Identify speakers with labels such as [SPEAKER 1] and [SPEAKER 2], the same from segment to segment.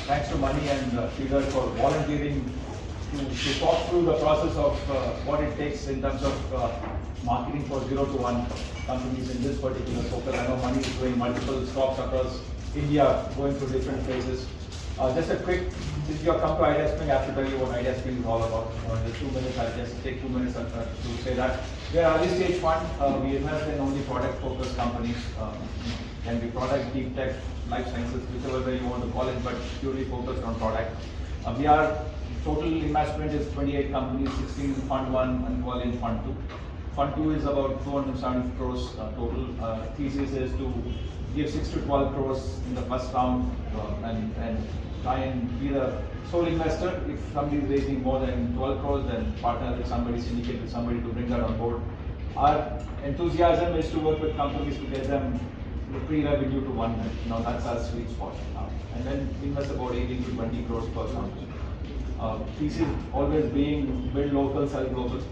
[SPEAKER 1] thanks to Mani and Sridhar for volunteering to talk through the process of what it takes in terms of marketing for 0 to 1 companies in this particular focus. I know Mani is doing multiple stops across India, going through different phases. Just a quick, since you have come to Idea Spring, I have to tell you what Idea Spring is all about. In the 2 minutes, I'll just take 2 minutes to say that. We are early stage fund. We invest in only product focused companies. Can be product, deep tech, life sciences, whichever way you want to call it, but purely focused on product. We are total investment is 28 companies, 16 in Fund 1 and 12 in Fund 2. Fund 2 is about 270 crores total. Thesis is to give 6 to 12 crores in the first round and try and be the sole investor. If somebody is raising more than 12 crores, then partner with somebody, syndicate with somebody to bring that on board. Our enthusiasm is to work with companies to get them the pre-revenue to 1 million. Now that's our sweet spot. And then invest about 18 to 20 crores per company. Thesis always being build local, sell global.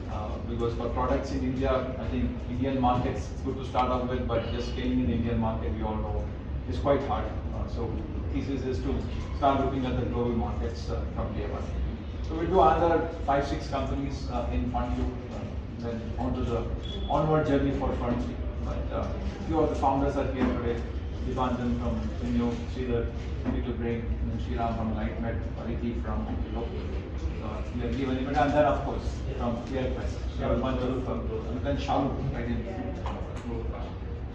[SPEAKER 1] Because for products in India, I think Indian markets, it's good to start off with, but just scaling in the Indian market, we all know, is quite hard. So thesis is to start looking at the global markets from day one. So we do another 5-6 companies in Fund 2, then onto the onward journey for Fund 3. But a few of the founders are here today. Ranganathan from Kwanzoo, Sridhar, Little Brain, Sriram from LightMed, Pariti from we are given it, and then of course from Iyer, we have Bengaluru from Shalu, right in.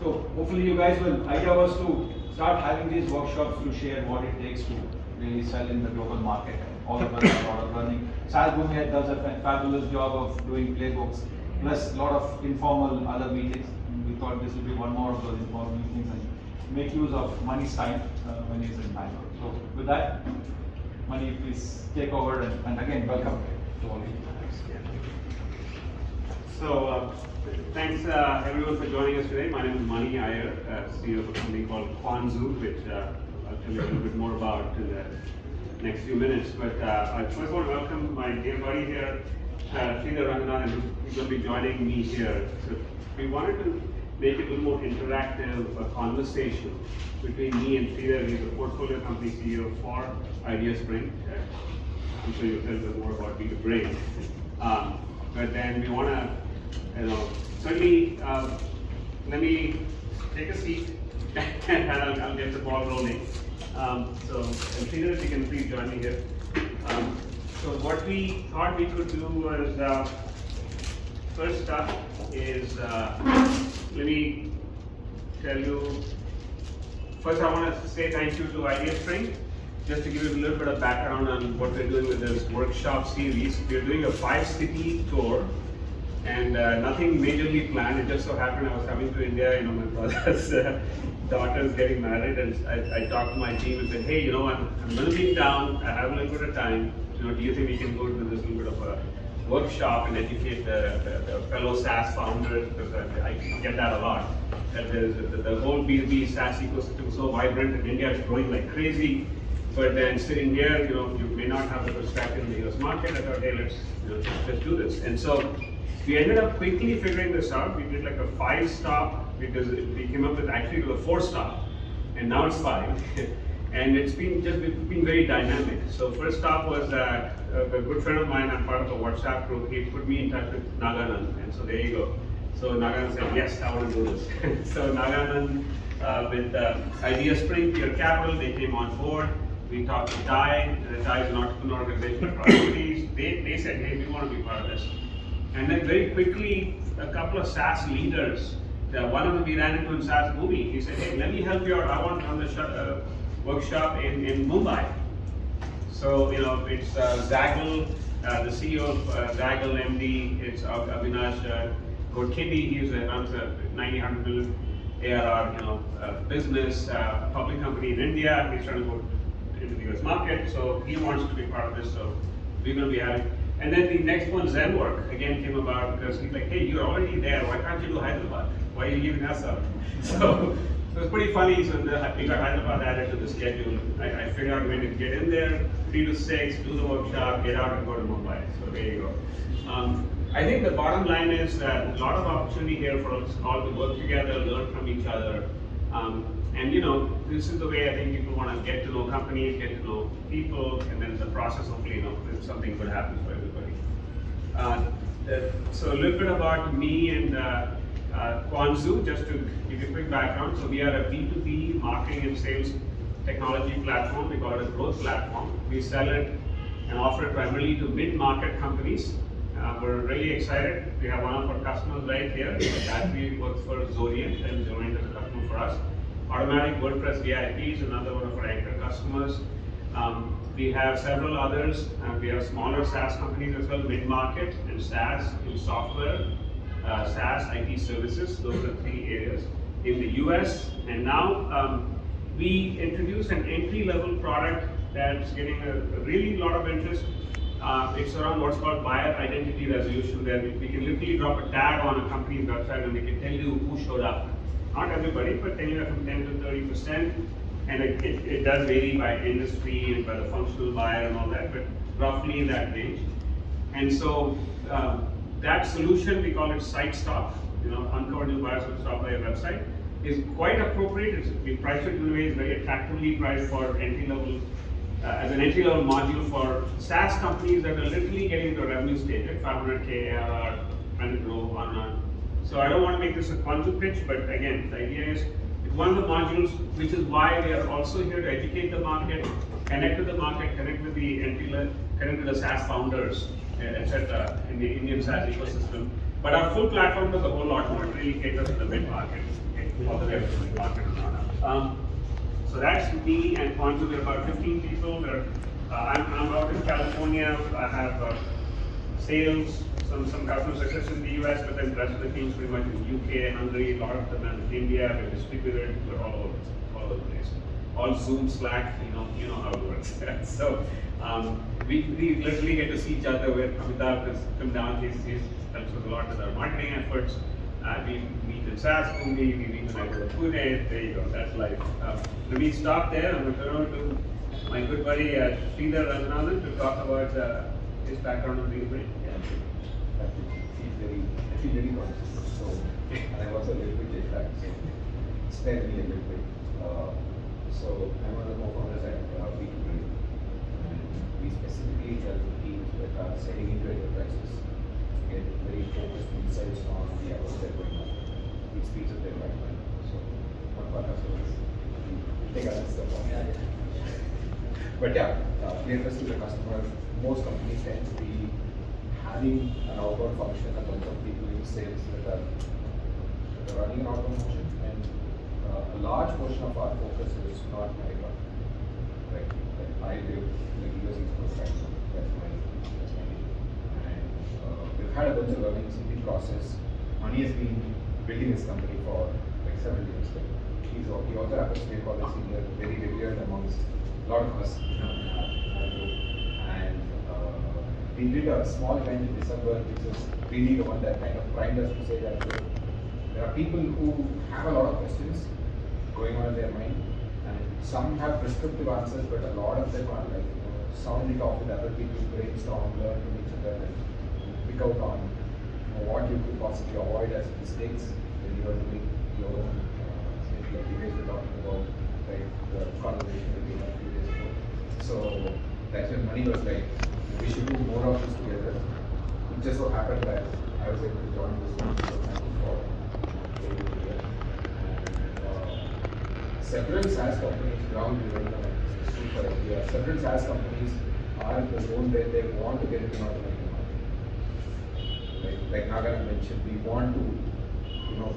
[SPEAKER 1] So hopefully you guys will, idea was to start having these workshops to share what it takes to really sell in the global market. All of us a lot of learning. Sal Bhumiya does a fabulous job of doing playbooks, plus a lot of informal other meetings. We thought this would be one more of those informal meetings and make use of Mani's time when he's in Bangalore. So with that, Mani, please take over and again welcome to all of you.
[SPEAKER 2] So thanks everyone for joining us today. My name is Mani Iyer, CEO of a company called Kwanzoo, which I'll tell you a little bit more about in the next few minutes. But I first want to welcome my dear buddy here, Sridhar Ranganathan, who's going to be joining me here. So we wanted to make it a little more interactive conversation between me and Sridhar. He's a portfolio company CEO for Idea Spring. I'm sure you'll tell us more about Be the Brain. But then we want to, certainly let me take a seat and I'll get the ball rolling. So, Sridhar, if you can please join me here. So what we thought we could do was, first up is, let me tell you, first I want to say thank you to Idea Spring. Just to give you a little bit of background on what we're doing with this workshop series. We're doing a 5-city tour and nothing majorly planned. It just so happened I was coming to India, my brother's daughter is getting married, and I talked to my team and said, hey, I'm going to be in town, I have a little bit of time, do you think we can go to this little bit of a workshop and educate the fellow SaaS founders, because I get that a lot. That the whole B2B SaaS ecosystem is so vibrant in India, it's growing like crazy. But then sitting here, you may not have the perspective in the US market. I thought, hey, let's just do this. And so we ended up quickly figuring this out. We did like a 5-stop because we came up with actually a 4-stop, and now it's 5. And it's been very dynamic. So first stop was a good friend of mine. I'm part of a WhatsApp group. He put me in touch with Ranganathan, and so there you go. So Ranganathan said, yes, I want to do this. So Ranganathan with Idea Spring, Peer Capital, they came on board. We talked to Dai. Dai is an entrepreneur organization of priorities. They said, hey, we want to be part of this. And then very quickly, a couple of SaaS leaders, one of them we ran into in SaaS movie. He said, hey, let me help you out. I want to run the workshop in Mumbai. So, it's Zagal, the CEO of Zagal MD, it's Avinash Gorkindi. He runs a 90-100 million ARR, business, public company in India. He's trying to go into the US market, so he wants to be part of this, so we're going to be having. And then the next one, Zenwork, again came about because he's like, hey, you're already there, why can't you do Hyderabad? Why are you leaving us out? So it was pretty funny, so we got Hyderabad added to the schedule. I figured out when to get in there, 3 to 6, do the workshop, get out and go to Mumbai, so there you go. I think the bottom line is that a lot of opportunity here for us all to work together, learn from each other. And this is the way I think people want to get to know companies, get to know people, and then the process hopefully, if something good happens for everybody. So a little bit about me and Kwanzoo, just to give you a quick background. So we are a B2B marketing and sales technology platform. We call it a growth platform. We sell it and offer it primarily to mid-market companies. We're really excited. We have one of our customers right here. That we work for Zorient, and Zorient is a customer for us. Automatic WordPress VIP is another one of our anchor customers. We have several others. We have smaller SaaS companies as well, mid-market and SaaS in software, SaaS IT services. Those are the three areas in the US. And now we introduced an entry-level product that's getting a really lot of interest. It's around what's called buyer identity resolution, where we can literally drop a tag on a company's website and we can tell you who showed up. Not everybody, but anywhere from 10 to 30%. And it does vary by industry and by the functional buyer and all that, but roughly in that range. And so that solution, we call it site stop, uncover new buyers who stop by your website, is quite appropriate. We price it in a way, it's very attractively priced for entry-level, as an entry-level module for SaaS companies that are literally getting to a revenue stage at 500K ARR, trying to grow on. So I don't want to make this a Kwanzoo pitch, but again, the idea is it's one of the modules, which is why we are also here to educate the market, connect with the market, connect with the entry-level, connect with the SaaS founders, etc. in the Indian SaaS ecosystem. But our full platform does a whole lot more. It really caters to the mid-market, all the way up to the mid-market and on up. So that's me and Kwanzoo. We're about 15 people. I'm out in California. I have sales, some customer success in the US, but then the rest of the team's pretty much in UK, Hungary, a lot of them in India. We're distributed. We're all over the place. All Zoom, Slack. You know how it works. So we literally get to see each other. Sridhar has come down. He helps us a lot with our marketing efforts. We meet in SaaS, we meet when I go to Pune. There you go. That's life. Let me stop there. I'm going to turn over to my good buddy Sridhar Ranganathan to talk about his background on the brain.
[SPEAKER 3] I feel very conscious. So, and I was a little bit jet lagged, so spare me a little bit. So I'm one of the co-founders at B2B, and we specifically help teams that are selling into enterprises get very focused insights on the efforts they're going on, which speeds up their pipeline. So one part of service. Take other stuff on. But yeah, nearest to the customer, most companies tend to be having an outbound function, a bunch of people in sales that are running an outbound function, and a large portion of our focus is North America. Right? Like I live in the US East Coast time zone. That's my area. And we've had a bunch of learnings in the process. Mani has been building this company for like 7 years. He also happens to be a college senior, very revered amongst a lot of us. And we did a small event in December, which is really the one that kind of primed us to say that there are people who have a lot of questions going on in their mind, and some have prescriptive answers, but a lot of them are like sound it off with other people, brainstorm, learn from each other, and pick out on what you could possibly avoid as mistakes when you are doing your own. Like you guys were talking about, like the conversation that we had a few days ago. So that's when Mani was like, we should do more of this together. It just so happened that I was able to join this one, so thank you for being here. And several SaaS companies around the world, super idea. Several SaaS companies are in the zone where they want to get into North American market. Like Nagan mentioned, we want to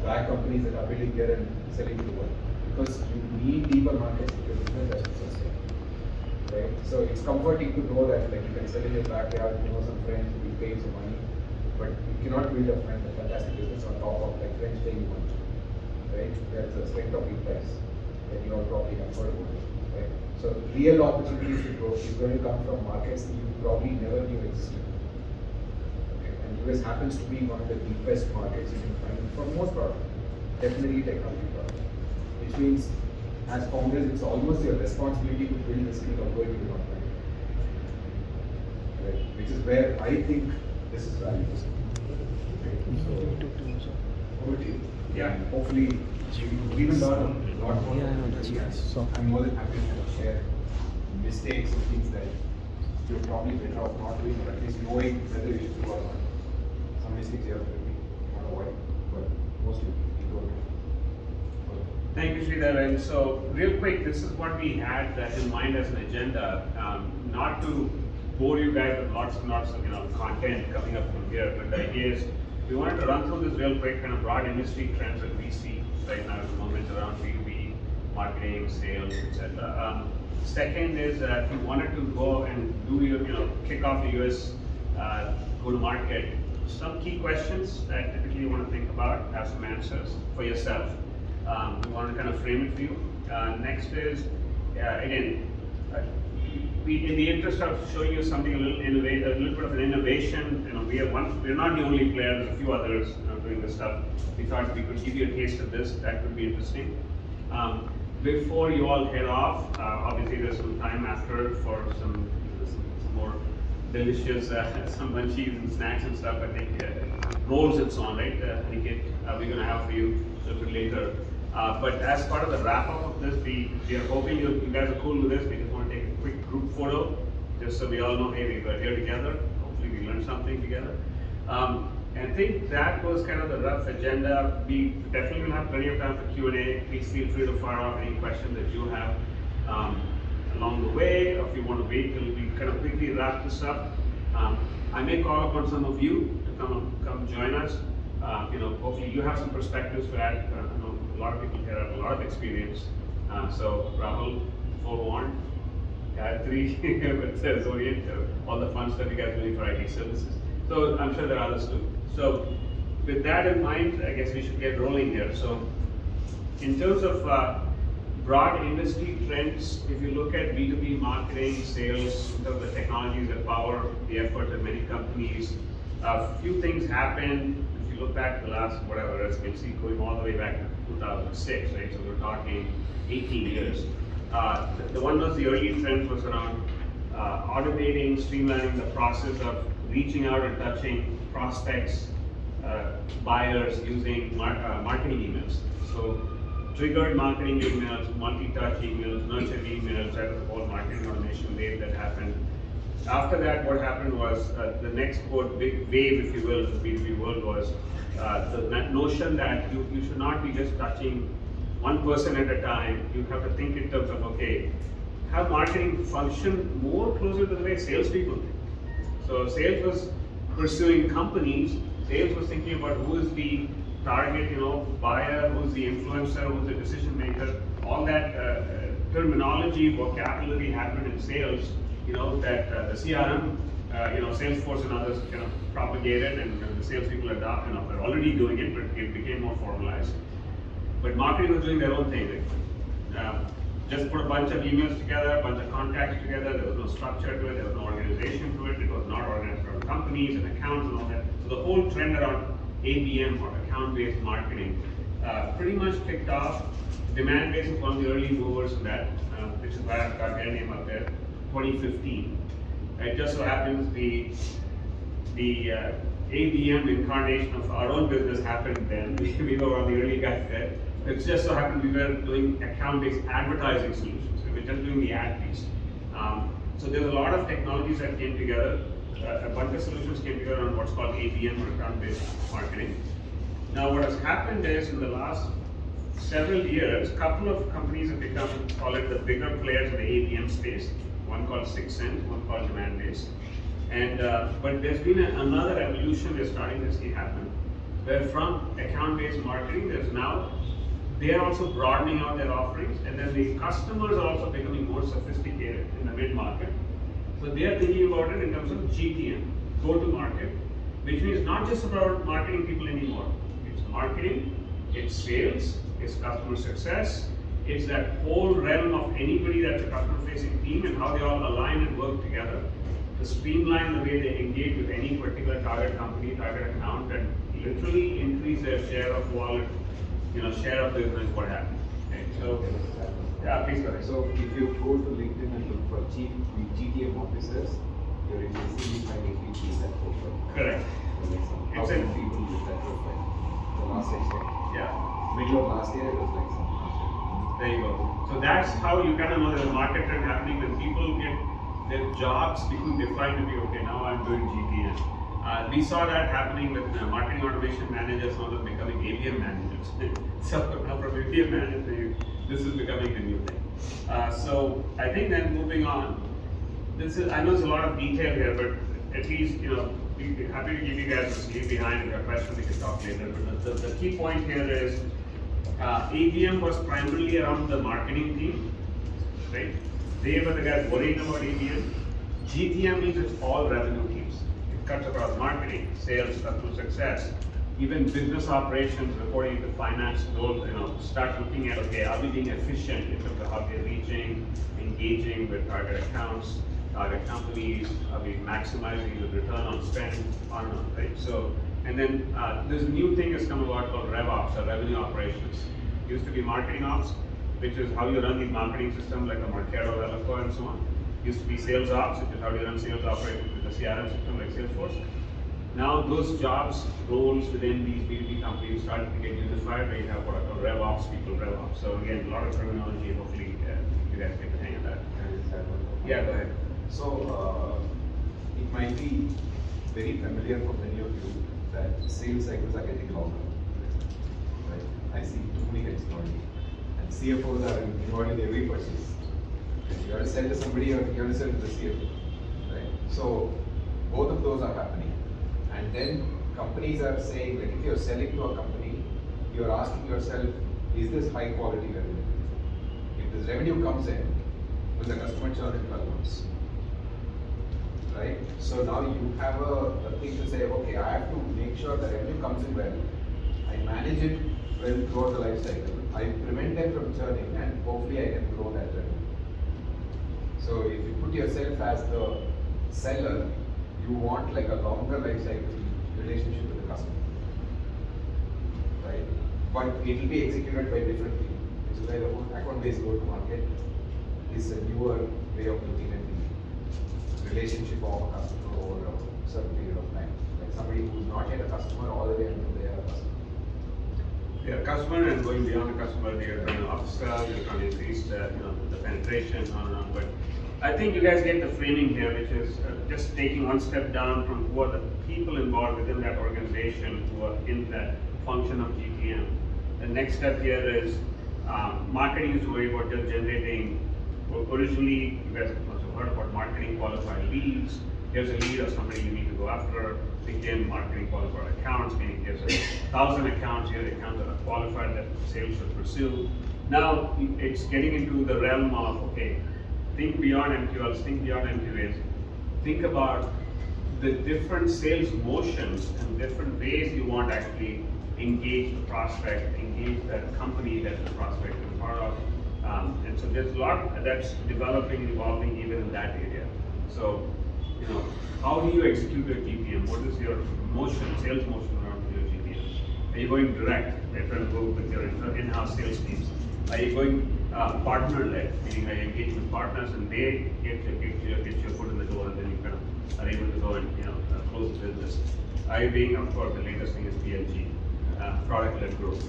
[SPEAKER 3] back companies that are building here and selling to the world, because you need deeper markets if your business has to sustain. Right? So it's comforting to know that like you can sell in your backyard, some friends who will pay you some money, but you cannot build a fantastic business on top of like friends paying you money. Right? That's the strength of e-price that you all probably have heard about. Right? So real opportunities to grow is going to come from markets that you probably never knew existed. US happens to be one of the deepest markets you can find for most products, definitely technology products. Which means, as founders, it's almost your responsibility to build this skill of going to the market. Right? Which is where I think this is valuable. Right? So, over to you.
[SPEAKER 2] Yeah.
[SPEAKER 3] Hopefully, we will learn a lot more.
[SPEAKER 4] Yeah, I know that's yes. So
[SPEAKER 3] I'm more than happy to kind of share mistakes and things that you're probably better off not doing, or at least knowing whether you should do or not. Some mistakes you have to not avoid, but mostly you don't.
[SPEAKER 2] Thank you, Sridhar. And so, real quick, this is what we had in mind as an agenda. Not to bore you guys with lots and lots of content coming up from here, but the idea is we wanted to run through this real quick, kind of broad industry trends that we see right now at the moment around B2B, marketing, sales, etc. Second is if you wanted to go and do your, kick off the US go-to-market, some key questions that typically you want to think about, have some answers for yourself. We want to kind of frame it for you. Next is, again, we, in the interest of showing you something a little bit of an innovation, we're not the only player, there's a few others doing this stuff. We thought we could give you a taste of this, that could be interesting. Before you all head off, obviously there's some time after for some more delicious, some munchies and snacks and stuff, I think, rolls and so on, right? We're gonna have for you a little bit later. But as part of the wrap up of this, we are hoping you guys are cool with this. We just want to take a quick group photo, just so we all know, hey, we got here together. Hopefully we learned something together. I think that was kind of the rough agenda. We definitely will have plenty of time for Q&A. Please feel free to fire off any questions that you have along the way, or if you want to wait till we kind of quickly wrap this up. I may call upon some of you to come join us. Hopefully you have some perspectives to add. I know a lot of people here have a lot of experience. So Rahul, forewarned. Gayatri, Zorian, all the fun stuff you guys are doing for IT services. So I'm sure there are others too. So with that in mind, I guess we should get rolling here. So in terms of broad industry trends, if you look at B2B marketing, sales, in terms of the technologies that power the effort of many companies, a few things happened. If you look back to the last, whatever, as you can see, going all the way back to 2006, right? So we're talking 18 years. The one was the early trend was around automating, streamlining the process of reaching out and touching prospects, buyers using marketing emails. So triggered marketing emails, multi-touch emails, nurtured emails, that was the whole marketing automation wave that happened. After that, what happened was the next big wave, if you will, of the B2B world was the notion that you should not be just touching one person at a time. You have to think in terms of, okay, have marketing function more closer to the way salespeople think. So sales was pursuing companies, sales was thinking about who is the target, buyer, who's the influencer, who's the decision maker. All that terminology, vocabulary happened in sales, that the CRM, Salesforce and others kind of propagated, and the salespeople adopted, they're already doing it, but it became more formalized. But marketing was doing their own thing. Just put a bunch of emails together, a bunch of contacts together. There was no structure to it. There was no organization to it. It was not organized around companies and accounts and all that. So the whole trend around ABM, or account-based marketing, pretty much kicked off. Demand-based was one of the early movers in that, which is why I've got their name up there. 2015. It just so happens the ABM incarnation of our own business happened then. We were one of the early guys there. It just so happened we were doing account-based advertising solutions. We were just doing the ad piece. So there's a lot of technologies that came together. A bunch of solutions came together on what's called ABM, or account-based marketing. Now what has happened is in the last several years, a couple of companies have become, call it the bigger players in the ABM space. One called Six Sense, one called Demand-based. And but there's been another evolution we're starting to see happen, where from account-based marketing, they're also broadening out their offerings, and then the customers are also becoming more sophisticated in the mid-market. So they are thinking about it in terms of GTM, go-to-market, which means not just about marketing people anymore. It's marketing, it's sales, it's customer success, it's that whole realm of anybody that's a customer-facing team and how they all align and work together to streamline the way they engage with any particular target company, target account, and literally increase their share of wallet, share of business, what have you. Okay, so, yeah, please go ahead.
[SPEAKER 3] So if you go to LinkedIn and look for chief GTM officers, you're easily finding people with that profile.
[SPEAKER 2] Correct.
[SPEAKER 3] It's a people with that profile. The last extent.
[SPEAKER 2] Yeah.
[SPEAKER 3] Middle of last year, it was like some
[SPEAKER 2] There you go. So that's how you kind of know there's a market trend happening when people get their jobs being defined to be, okay, now I'm doing GTM. We saw that happening with marketing automation managers, now they're becoming ABM managers. So now from ABM managers, this is becoming the new thing. So I think then moving on, I know it's a lot of detail here, but at least, we'd be happy to give you guys a leave behind. If you have questions, we can talk later. But the key point here is, ABM was primarily around the marketing team, right? They were the guys worrying about ABM. GTM means it's all revenue teams. It cuts across marketing, sales, customer success, even business operations, reporting to finance, start looking at, okay, are we being efficient in terms of how we're reaching, engaging with target accounts, target companies, are we maximizing the return on spend, on, right? So, and then this new thing has come about called RevOps, or revenue operations. It used to be marketing ops, which is how you run these marketing systems like a Marketo, Eloqua, and so on. It used to be sales ops, which is how you run sales operations with a CRM system like Salesforce. Now those jobs, roles within these B2B companies started to get unified, where you have what are called RevOps people, RevOps. So again, a lot of terminology, hopefully you guys get the hang of that. Yeah, go ahead.
[SPEAKER 3] So it might be very familiar for many of you that sales cycles are getting longer. Right? I see too many heads nodding. And CFOs are involved in every purchase. You got to sell to somebody or you got to sell to the CFO. Right? So both of those are happening. And then companies are saying that if you're selling to a company, you're asking yourself, is this high quality revenue? If this revenue comes in, will the customer churn in 12 months? Right? So now you have a thing to say, okay, I have to make sure the revenue comes in well. I manage it well throughout the life cycle. I prevent them from churning, and hopefully I can grow that revenue. So if you put yourself as the seller, you want like a longer life cycle relationship with the customer. Right? But it will be executed by different people. Which is why the whole account-based go-to-market is a newer way of looking at the relationship of a customer over a certain period of time. Like somebody who's not yet a customer all the way until they are a customer.
[SPEAKER 2] They are a customer, and going beyond the customer, they are trying to upsell, they're trying to increase the penetration, on and on. But I think you guys get the framing here, which is just taking one step down from who are the people involved within that organization who are in that function of GTM. The next step here is marketing is worried about just generating. Originally, you guys must have heard about marketing qualified leads. Here's a lead of somebody you need to go after. Became marketing qualified accounts, meaning there's 1,000 accounts here, accounts that are qualified that sales should pursue. Now it's getting into the realm of, okay, think beyond MQLs, think beyond MQAs. Think about the different sales motions and different ways you want to actually engage the prospect, engage that company that the prospect is part of. And so there's a lot that's developing, evolving even in that area. So, how do you execute your GTM? What is your motion, sales motion around your GTM? Are you going direct? Are you trying to go with your in-house sales teams? Are you going partner-led? Meaning, are you engaging with partners and they get your foot in the door, and then you kind of are able to go and close the business? Are you being, of course, the latest thing is PLG, product-led growth.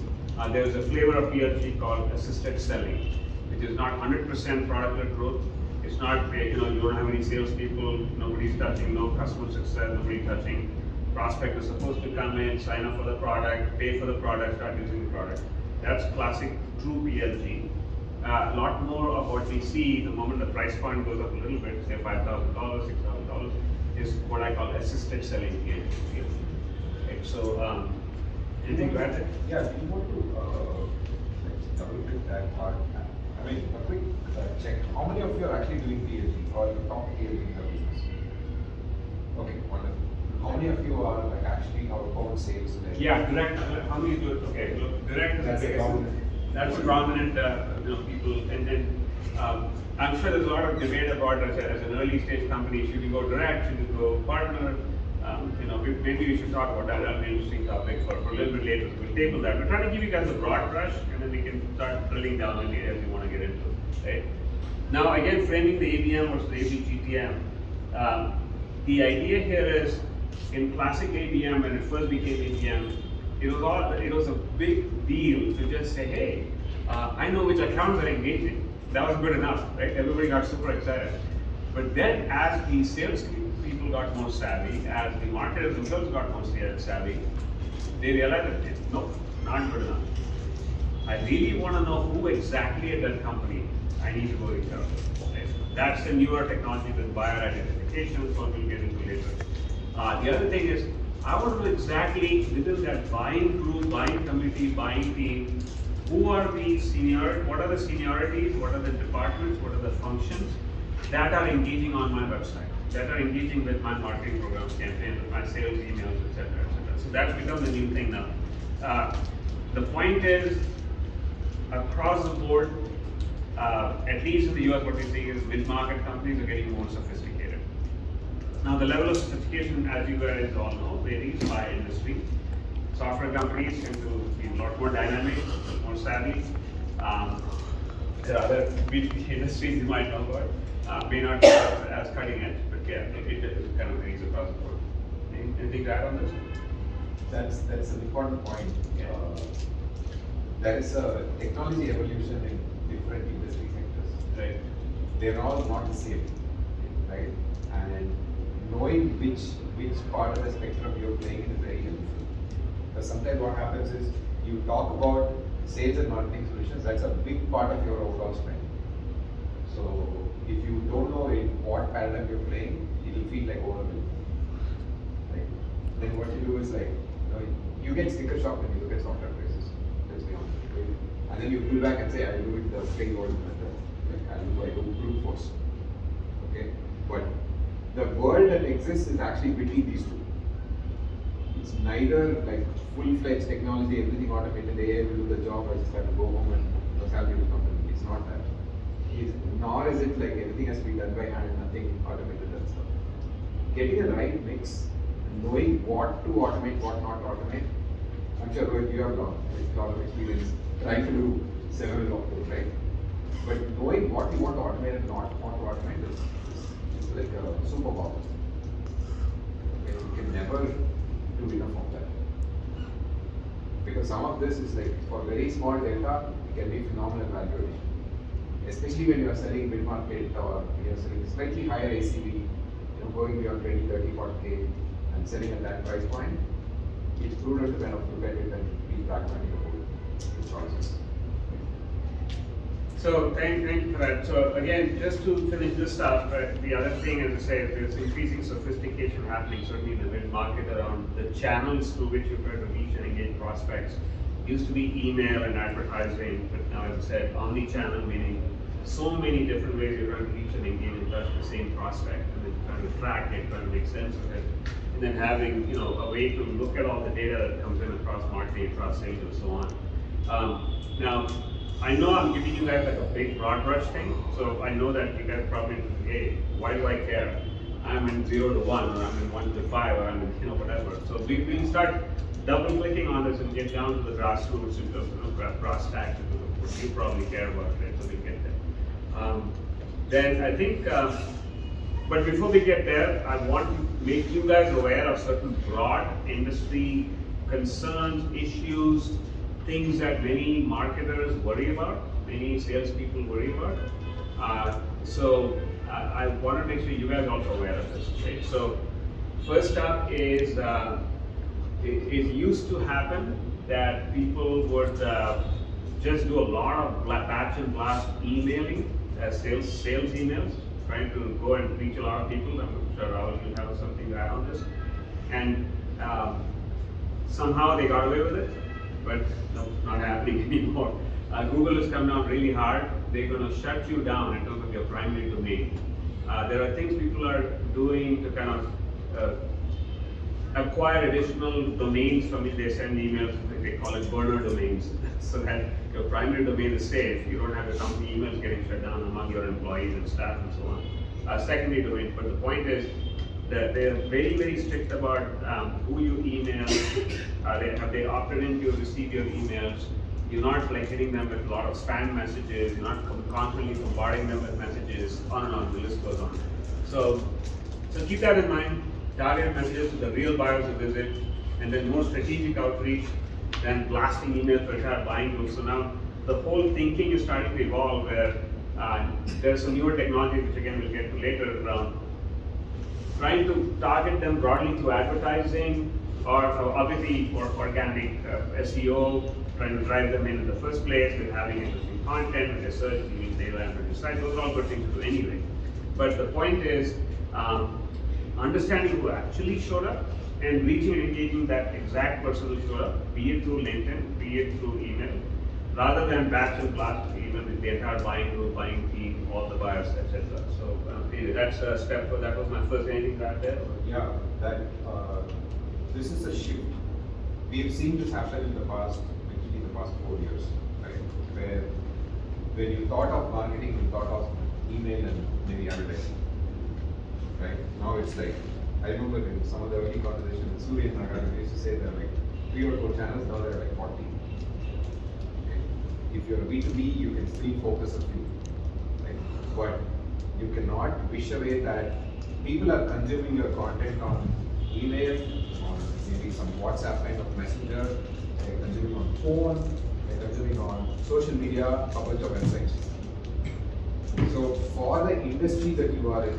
[SPEAKER 2] There's a flavor of PLG called assisted selling, which is not 100% product-led growth. It's not, you don't have any salespeople, nobody's touching, no customer success, nobody touching. Prospect is supposed to come in, sign up for the product, pay for the product, start using the product. That's classic, true PLG. A lot more of what we see the moment the price point goes up a little bit, say $5,000, $6,000, is what I call assisted selling PLG. Right, so, anything to add there?
[SPEAKER 3] Yeah, do you want to double click that part? I mean, a quick check. How many of you are actually doing PLG or the top PLG in the business? Okay, wonderful. How many of you are like actually outbound sales?
[SPEAKER 2] Yeah, direct. How many do it? Okay, look, direct is the biggest. That's a prominent, people, and then I'm sure there's a lot of debate about as an early stage company, should you go direct, should you go partner? Maybe we should talk about that. That'll be an interesting topic for a little bit later. We'll table that. We're trying to give you guys a broad brush, and then we can start drilling down in the areas you want to get into. Right? Now, again, framing the ABM versus the ABGTM. The idea here is in classic ABM, when it first became ABM, it was a big deal to just say, hey, I know which accounts are engaging. That was good enough, right? Everybody got super excited. But then as the sales people got more savvy, as the marketers themselves got more savvy, they realized that nope, not good enough. I really want to know who exactly at that company I need to go reach out to. Right? That's the newer technology with buyer identification, which we'll get into later. The other thing is, I want to know exactly within that buying group, buying committee, buying team, who are the what are the seniorities, what are the departments, what are the functions that are engaging on my website, that are engaging with my marketing programs, campaigns, with my sales emails, etc., etc. So that's become the new thing now. The point is, across the board, at least in the US, what we're seeing is mid-market companies are getting more sophisticated. Now, the level of sophistication, as you guys all know, varies by industry. Software companies tend to be a lot more dynamic, more savvy. There are other industries you might know about, may not be as cutting edge, but yeah, it kind of varies across the board. Anything to add on this?
[SPEAKER 3] That's an important point.
[SPEAKER 2] Yeah.
[SPEAKER 3] There is a technology evolution in different industry sectors.
[SPEAKER 2] Right.
[SPEAKER 3] They're all not the same, right? And knowing which part of the spectrum you're playing in is very helpful. Because sometimes what happens is you talk about sales and marketing solutions, that's a big part of your overall spend. So if you don't know in what paradigm you're playing, it'll feel like overwhelming. Right? Then what you do is like, you get sticker shock when you look at software prices. Let's be honest. Right? And then you pull back and say, I'll do it the plain old method. Like I do brute force. Okay? But the world that exists is actually between these two. It's neither like full-fledged technology, everything automated, AI will do the job, I just have to go home and salary will come in. It's not that. Nor is it like everything has to be done by hand, nothing automated and stuff. Getting a right mix, knowing what to automate, what not to automate. I'm sure Rohit, you have a lot of experience trying to do several of those, right? But knowing what you want to automate and not want to automate is like a superpower. Okay, you can never do enough of that. Because some of this is like, for very small data, it can be phenomenal value addition. Especially when you are selling mid-market or you are selling slightly higher ACV, going beyond 20, 30, 40K and selling at that price point, it's prudent to kind of look at it and be pragmatic about the choices.
[SPEAKER 2] So thank you for that. So again, just to finish this stuff, the other thing, as I say, there's increasing sophistication happening, certainly in the mid-market, around the channels through which you try to reach and engage prospects. Used to be email and advertising, but now, as I said, omni-channel, meaning so many different ways you're trying to reach and engage and touch the same prospect, and then trying to track it, trying to make sense of it, and then having a way to look at all the data that comes in across marketing, across sales, and so on. Now, I know I'm giving you guys like a big broad brush thing, so I know that you guys probably, hey, why do I care? I'm in 0 to 1, or I'm in 1 to 5, or I'm in whatever. So we'll start double clicking on this and get down to the grassroots and brass tacks, what you probably care about, right? So we'll get there. Then I think, but before we get there, I want to make you guys aware of certain broad industry concerns, issues, things that many marketers worry about, many salespeople worry about. So I want to make sure you guys are also aware of this. Right? So first up is, it used to happen that people would just do a lot of batch and blast emailing, sales emails, trying to go and reach a lot of people. I'm sure Rahul will have something to add on this. And somehow they got away with it, but no, not happening anymore. Google has come down really hard. They're going to shut you down in terms of your primary domain. There are things people are doing to kind of acquire additional domains from which they send emails. They call it burner domains, so that your primary domain is safe. You don't have your company emails getting shut down among your employees and staff and so on. Secondary domains, but the point is that they're very, very strict about who you email. They opted in to receive your emails. You're not like hitting them with a lot of spam messages. You're not constantly bombarding them with messages. On and on, the list goes on. So keep that in mind. Target messages to the real buyers who visit, and then more strategic outreach than blasting emails for entire buying groups. So now the whole thinking is starting to evolve where there's some newer technology, which again we'll get to later, around trying to target them broadly through advertising or obviously or organic SEO, trying to drive them in the first place with having interesting content, with research, using data analytics sites. Those are all good things to do anyway. But the point is understanding who actually showed up and reaching and engaging that exact person who showed up, be it through LinkedIn, be it through email, rather than batch and blast email with the entire buying group, buying team, all the buyers, etc. So anyway, that's a step. That was my first. Anything to add there?
[SPEAKER 3] Yeah, that this is a shift. We have seen this happen in the past, actually in the past 4 years, right? Where when you thought of marketing, you thought of email and maybe advertising, right? Now it's like, I remember in some of the early conversations with Surya and Ranganathan, we used to say there are like 3 or 4 channels, now there are like 40. Okay? If you're a B2B, you can still focus a few, right? But you cannot wish away that people are consuming your content on email, on maybe some WhatsApp kind of messenger, they're consuming on phone, they're consuming on social media, a bunch of websites. So for the industry that you are in,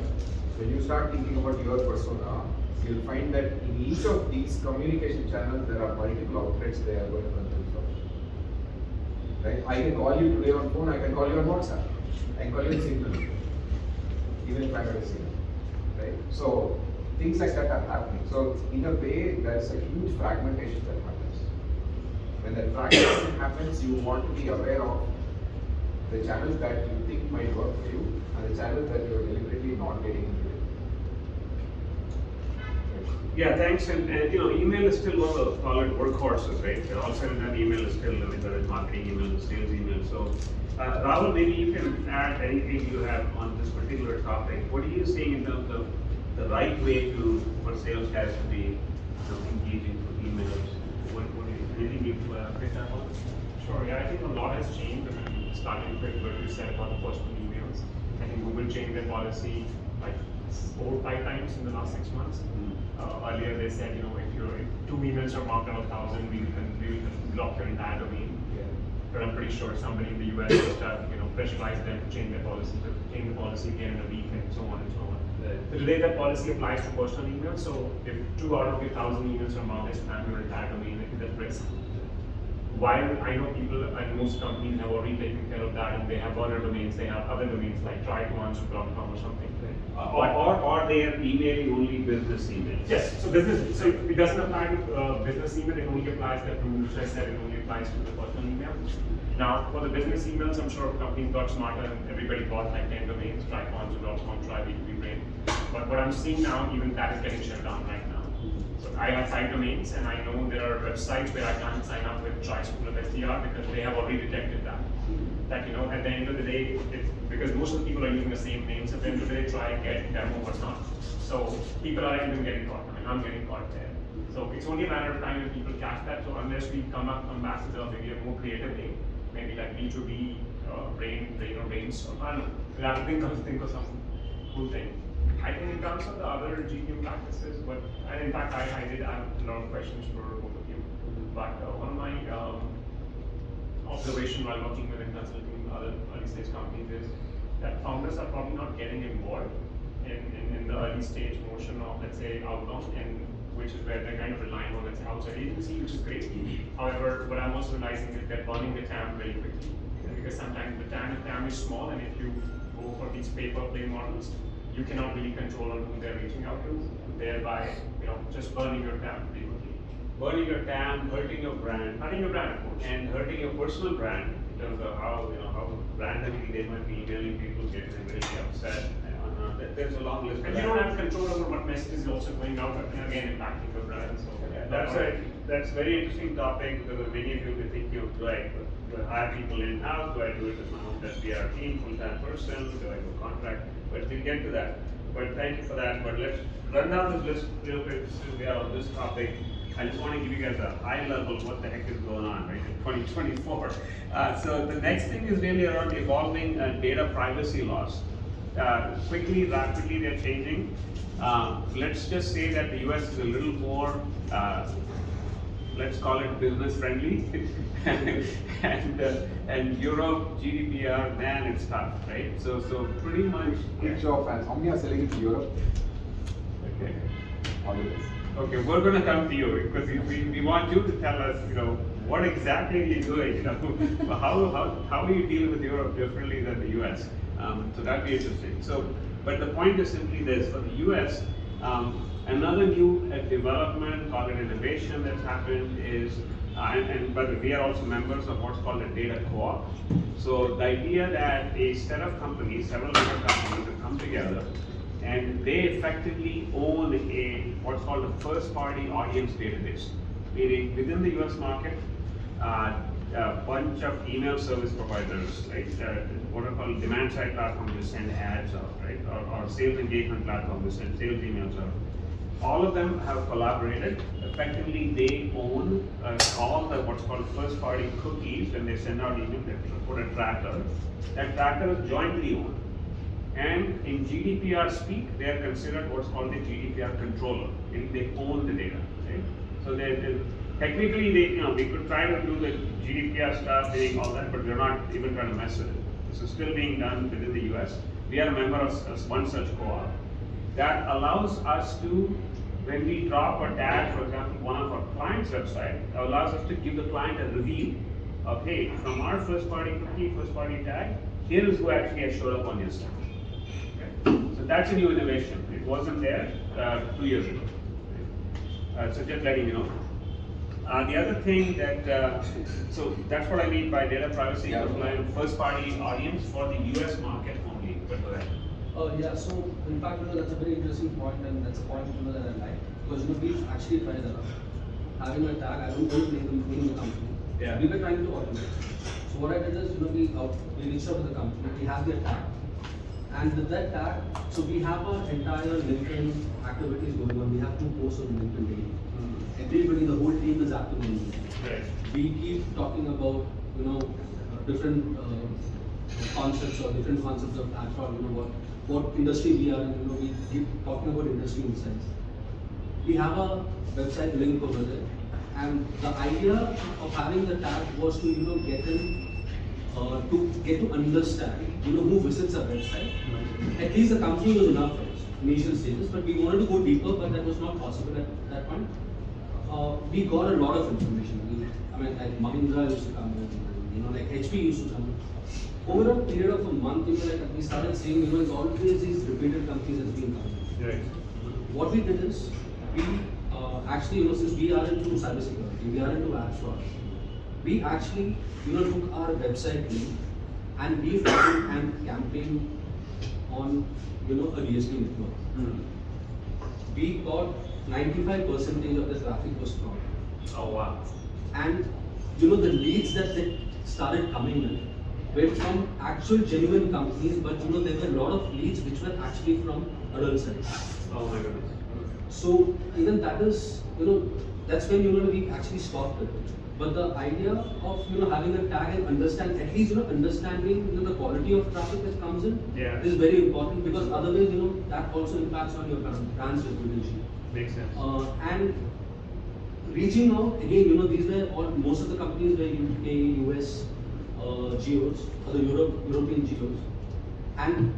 [SPEAKER 3] when you start thinking about your persona, you'll find that in each of these communication channels, there are multiple outlets they are going to consume from. Right? I can call you today on phone, I can call you on WhatsApp, I can call you on Signal, even if I'm at a Signal. Right? So things like that are happening. So in a way, there's a huge fragmentation that happens. When that fragmentation happens, you want to be aware of the channels that you think might work for you and the channels that you're deliberately not getting into.
[SPEAKER 2] Yeah, thanks. And you know, email is still one of the call it workhorses, right? All said and done, email is still whether it's marketing email, sales email. So, Rahul, maybe you can add anything you have on this particular topic. What are you seeing in terms of the right way to for sales guys to be engaging through emails? Anything you pick up on?
[SPEAKER 4] Sure. Yeah, I think a lot has changed. I mean, starting with what you said about the personal emails. I think Google changed their policy like 4 or 5 times in the last 6 months. Earlier they said, you know, if 2 emails are marked on 1,000, we will block your entire domain.
[SPEAKER 3] Yeah.
[SPEAKER 4] But I'm pretty sure somebody in the US just pressurized them to change the policy again in a week and so on and so on. So today that policy applies to personal emails. So if 2 out of your 1,000 emails are marked as spam, your entire domain is at risk. While I know people and most companies have already taken care of that and they have other domains, they have other domains like try.kwanzoo.com or something.
[SPEAKER 2] Or they are emailing only business emails.
[SPEAKER 4] Yes, so it doesn't apply to business email, it only applies that rule which I said, it only applies to the personal email. Now, for the business emails, I'm sure companies got smarter and everybody bought like 10 domains, try Kwanzoo.com, try B2B Brain. But what I'm seeing now, even that is getting shut down right now. So I have 5 domains and I know there are websites where I can't sign up with Try School of SDR because they have already detected that. That at the end of the day, because most of the people are using the same names, at the end of the day, try, get, demo, what's not. So people are even getting caught. I mean, I'm getting caught there. So it's only a matter of time when people catch that. So unless we come back with maybe a more creative name, maybe like B2B, brain or brains, or I don't know. We'll have to think of some cool thing. I think in terms of the other GTM practices, and in fact I did have a lot of questions for both of you. But one of my observation while working with and consulting other early stage companies is that founders are probably not getting involved in the early stage motion of, let's say, outbound, and which is where they're kind of relying on, let's say, outside agency, which is great. However, what I'm also realizing is they're burning the TAM very quickly. Because sometimes the TAM is small, and if you go for these pay-per-play models, you cannot really control on whom they're reaching out to, thereby, just burning your TAM pretty quickly.
[SPEAKER 2] Burning your TAM, hurting your brand.
[SPEAKER 4] Hurting your brand, of course.
[SPEAKER 2] And hurting your personal brand in terms of how randomly they might be emailing people, getting them really upset. There's a long list.
[SPEAKER 4] And you don't have control over what message is also going out, and again impacting your brand. So
[SPEAKER 2] that's a very interesting topic because many of you will be thinking of, do I hire people in-house? Do I do it with my own SDR team, full-time person? Do I do contract? But we'll get to that. But thank you for that. But let's run down this list real quick since we are on this topic. I just want to give you guys a high level what the heck is going on right in 2024. So the next thing is really around evolving data privacy laws. Rapidly they're changing. Let's just say that the US is a little more let's call it business friendly, and Europe GDPR, man, it's tough, right? So pretty much.
[SPEAKER 3] Quick show of hands. How many are selling it to Europe?
[SPEAKER 2] Okay.
[SPEAKER 3] All the best.
[SPEAKER 2] Okay, we're going to come to you because we want you to tell us, what exactly are you doing? How do you deal with Europe differently than the US? So that'd be interesting. But the point is simply this: for the US, another new development, call it innovation, that's happened is, but we are also members of what's called a data co-op. So the idea that a set of companies, several other companies, have come together, and they effectively own what's called a first-party audience database. Meaning, within the US market, a bunch of email service providers, right? What are called demand-side platforms to send ads out, right? Or sales engagement platforms to send sales emails out. All of them have collaborated. Effectively, they own all the what's called first-party cookies. When they send out email, they put a tracker. That tracker is jointly owned. And in GDPR speak, they are considered what's called the GDPR controller, meaning they own the data, right? So technically, we could try to do the GDPR stuff, doing all that, but we're not even trying to mess with it. This is still being done within the US. We are a member of one such co-op. That allows us to, when we drop a tag, for example, one of our clients' website, allows us to give the client a review of, hey, from our first-party cookie, first-party tag, here is who actually has showed up on your site. So that's a new innovation. It wasn't there 2 years ago. So just letting you know. The other thing that, so that's what I mean by data privacy compliant first-party audience for the US market only. But go ahead.
[SPEAKER 5] Yeah, so in fact, that's a very interesting point, and that's a point that I like, because we've actually tried that out. Having a tag, I don't want to name the company.
[SPEAKER 2] Yeah.
[SPEAKER 5] We were trying to automate. So what I did is, we reached out to the company. We have their tag, and with that tag, so we have our entire LinkedIn activities going on. We have 2 posts on LinkedIn daily. Everybody, the whole team is active on LinkedIn.
[SPEAKER 2] Right.
[SPEAKER 5] We keep talking about, different concepts or different concepts of platform. What industry we are in. We keep talking about industry insights. We have a website link over there, and the idea of having the tag was to get to understand who visits our website. At least the company was enough for us, initial stages, but we wanted to go deeper, but that was not possible at that point. We got a lot of information. Like Mahindra used to come in, like HP used to come in. Over a period of a month, we started seeing, it's always these repeated companies that's been coming.
[SPEAKER 2] Right.
[SPEAKER 5] What we did is, we actually, since we are into cybersecurity, we are into app fraud, we actually, took our website link and we ran and campaign on, a DSP network. We got 95% of the traffic was fraud.
[SPEAKER 2] Oh wow.
[SPEAKER 5] And, the leads that they started coming in were from actual genuine companies, but there were a lot of leads which were actually from adult sites.
[SPEAKER 2] Oh my goodness.
[SPEAKER 5] So even that is, that's when we actually stopped it. But the idea of having a tag and understanding the quality of traffic that comes in is very important, because otherwise that also impacts on your brand's reputation.
[SPEAKER 2] Makes sense.
[SPEAKER 5] And reaching out again, these were most of the companies were UK, US geos, or the European geos, and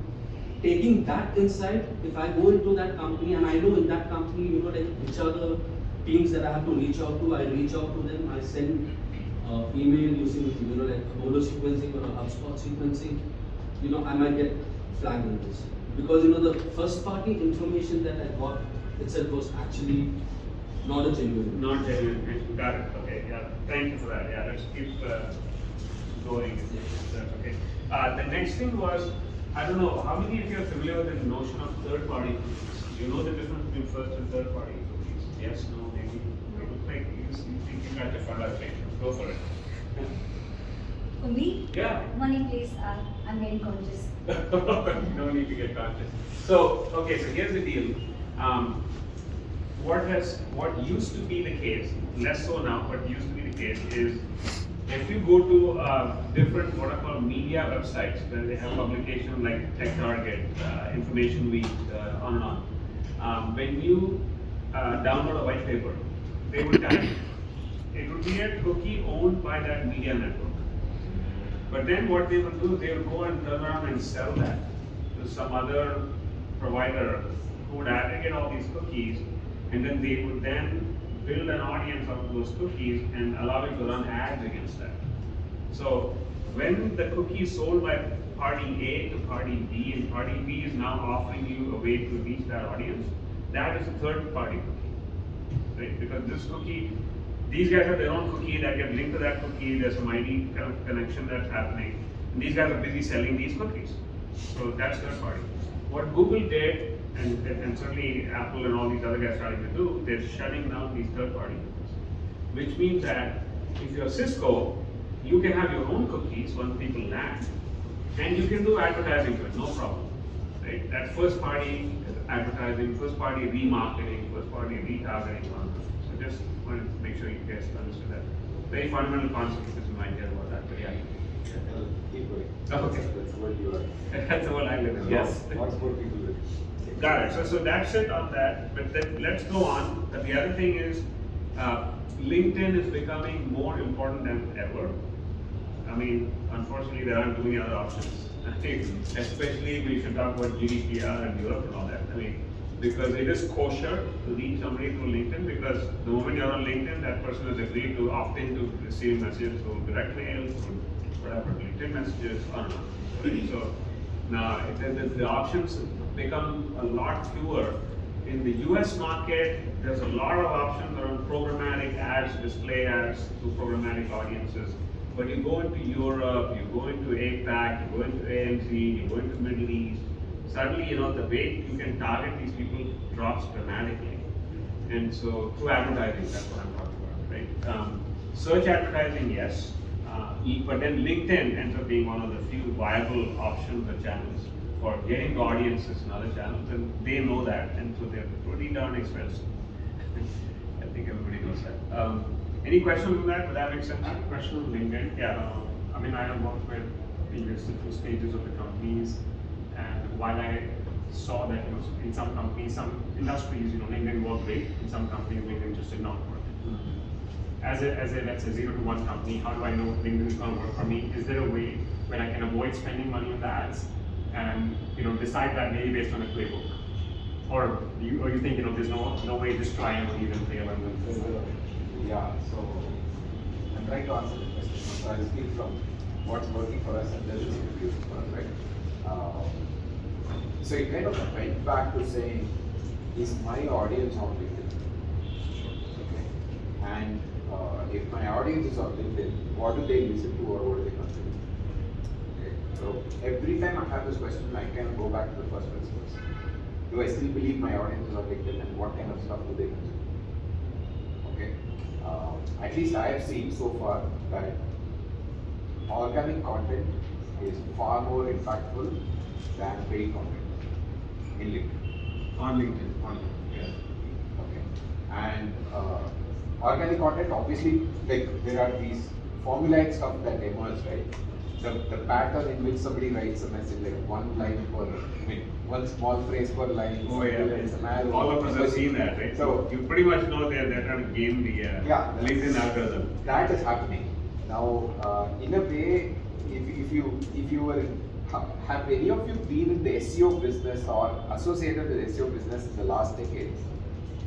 [SPEAKER 5] taking that insight. If I go into that company and I know in that company, which are the teams that I have to reach out to, I reach out to them. I send email using like Holo sequencing or a HubSpot sequencing. I might get flagged in this, because the first party information that I got itself was actually not a genuine.
[SPEAKER 2] Not genuine. Got it. Okay. Yeah. Thank you for that. Yeah. Let's keep going. Okay. The next thing was, I don't know how many of you are familiar with the notion of third-party cookies. Do you know the difference between first and third-party cookies? Yes, no, maybe. It looks like you think you got your fun out there. Go for it.
[SPEAKER 6] For me?
[SPEAKER 2] Yeah.
[SPEAKER 6] Money, please. I'm getting conscious.
[SPEAKER 2] No need to get conscious. So, okay, so here's the deal. What used to be the case, less so now, but used to be the case is, if you go to different what are called media websites where they have publications like Tech Target, Information Week, on and on, when you download a white paper, they would tag you. it would be a cookie owned by that media network. But then what they will do, they will go and turn around and sell that to some other provider who would aggregate all these cookies, and then they would then build an audience of those cookies and allow it to run ads against that. So when the cookie is sold by party A to party B, and party B is now offering you a way to reach that audience, that is a third party cookie, right? Because this cookie, these guys have their own cookie that get linked to that cookie, there's some ID kind of connection that's happening, and these guys are busy selling these cookies. So that's third party. What Google did, and certainly Apple and all these other guys starting to do, they're shutting down these third party cookies. Which means that if you're Cisco, you can have your own cookies once people land, and you can do advertising to it, no problem. Right? That's first party advertising, first party remarketing, first party retargeting. So just wanted to make sure you guys understood that. Very fundamental concept, because you might hear about that, but yeah.
[SPEAKER 3] Keep going.
[SPEAKER 2] Okay.
[SPEAKER 3] That's what you are.
[SPEAKER 2] That's the one I live in, yes.
[SPEAKER 3] Lots more people do.
[SPEAKER 2] Got it. So that's it on that. But then let's go on. The other thing is, LinkedIn is becoming more important than ever. I mean, unfortunately, there aren't too many other options. I think, especially we should talk about GDPR and Europe and all that. I mean, because it is kosher to reach somebody through LinkedIn, because the moment you're on LinkedIn, that person has agreed to opt in to receive messages through direct mail, through whatever, LinkedIn messages, I don't know. Right? So now the options become a lot fewer. In the US market, there's a lot of options around programmatic ads, display ads to programmatic audiences. But you go into Europe, you go into APAC, you go into ANZ, you go into Middle East, suddenly, the way you can target these people drops dramatically. And so through advertising, that's what I'm talking about, right? Search advertising, yes. But then LinkedIn ends up being one of the few viable options or channels for getting to audiences and other channels, and they know that, and so they're pretty darn expensive. I think everybody knows that. Any questions on that? Would that make sense?
[SPEAKER 4] I have a question on LinkedIn.
[SPEAKER 2] Yeah.
[SPEAKER 4] I mean, I have worked with previous different stages of the companies, and while I saw that in some companies, some industries, LinkedIn worked great. In some companies, LinkedIn just did not work. As a let's say 0 to 1 company, how do I know LinkedIn is going to work for me? Is there a way when I can avoid spending money on the ads and decide that maybe based on a playbook? Or you think there's no way, just try and even fail and then.
[SPEAKER 3] Yeah, so I'm trying to answer the question. So I'll speak from what's working for us and then it's working for us, right? So it kind of went back to saying, is my audience on LinkedIn? Okay. And if my audience is on LinkedIn, what do they listen to or what do they consume? Okay. So every time I have this question, I can go back to the first principles. Do I still believe my audience is on LinkedIn, and what kind of stuff do they consume? Okay. At least I have seen so far that organic content is far more impactful than paid content in LinkedIn.
[SPEAKER 2] On LinkedIn.
[SPEAKER 3] Yeah. Okay. And organic content, obviously, like there are these formulaic stuff that emerge, right? The pattern in which somebody writes a message, like one line per, one small phrase per line.
[SPEAKER 2] Oh yeah, all of us have seen that, right? So you pretty much know they're trying to game the LinkedIn algorithm.
[SPEAKER 3] That is happening now. In a way, if you were have any of you been in the SEO business or associated with SEO business in the last decade?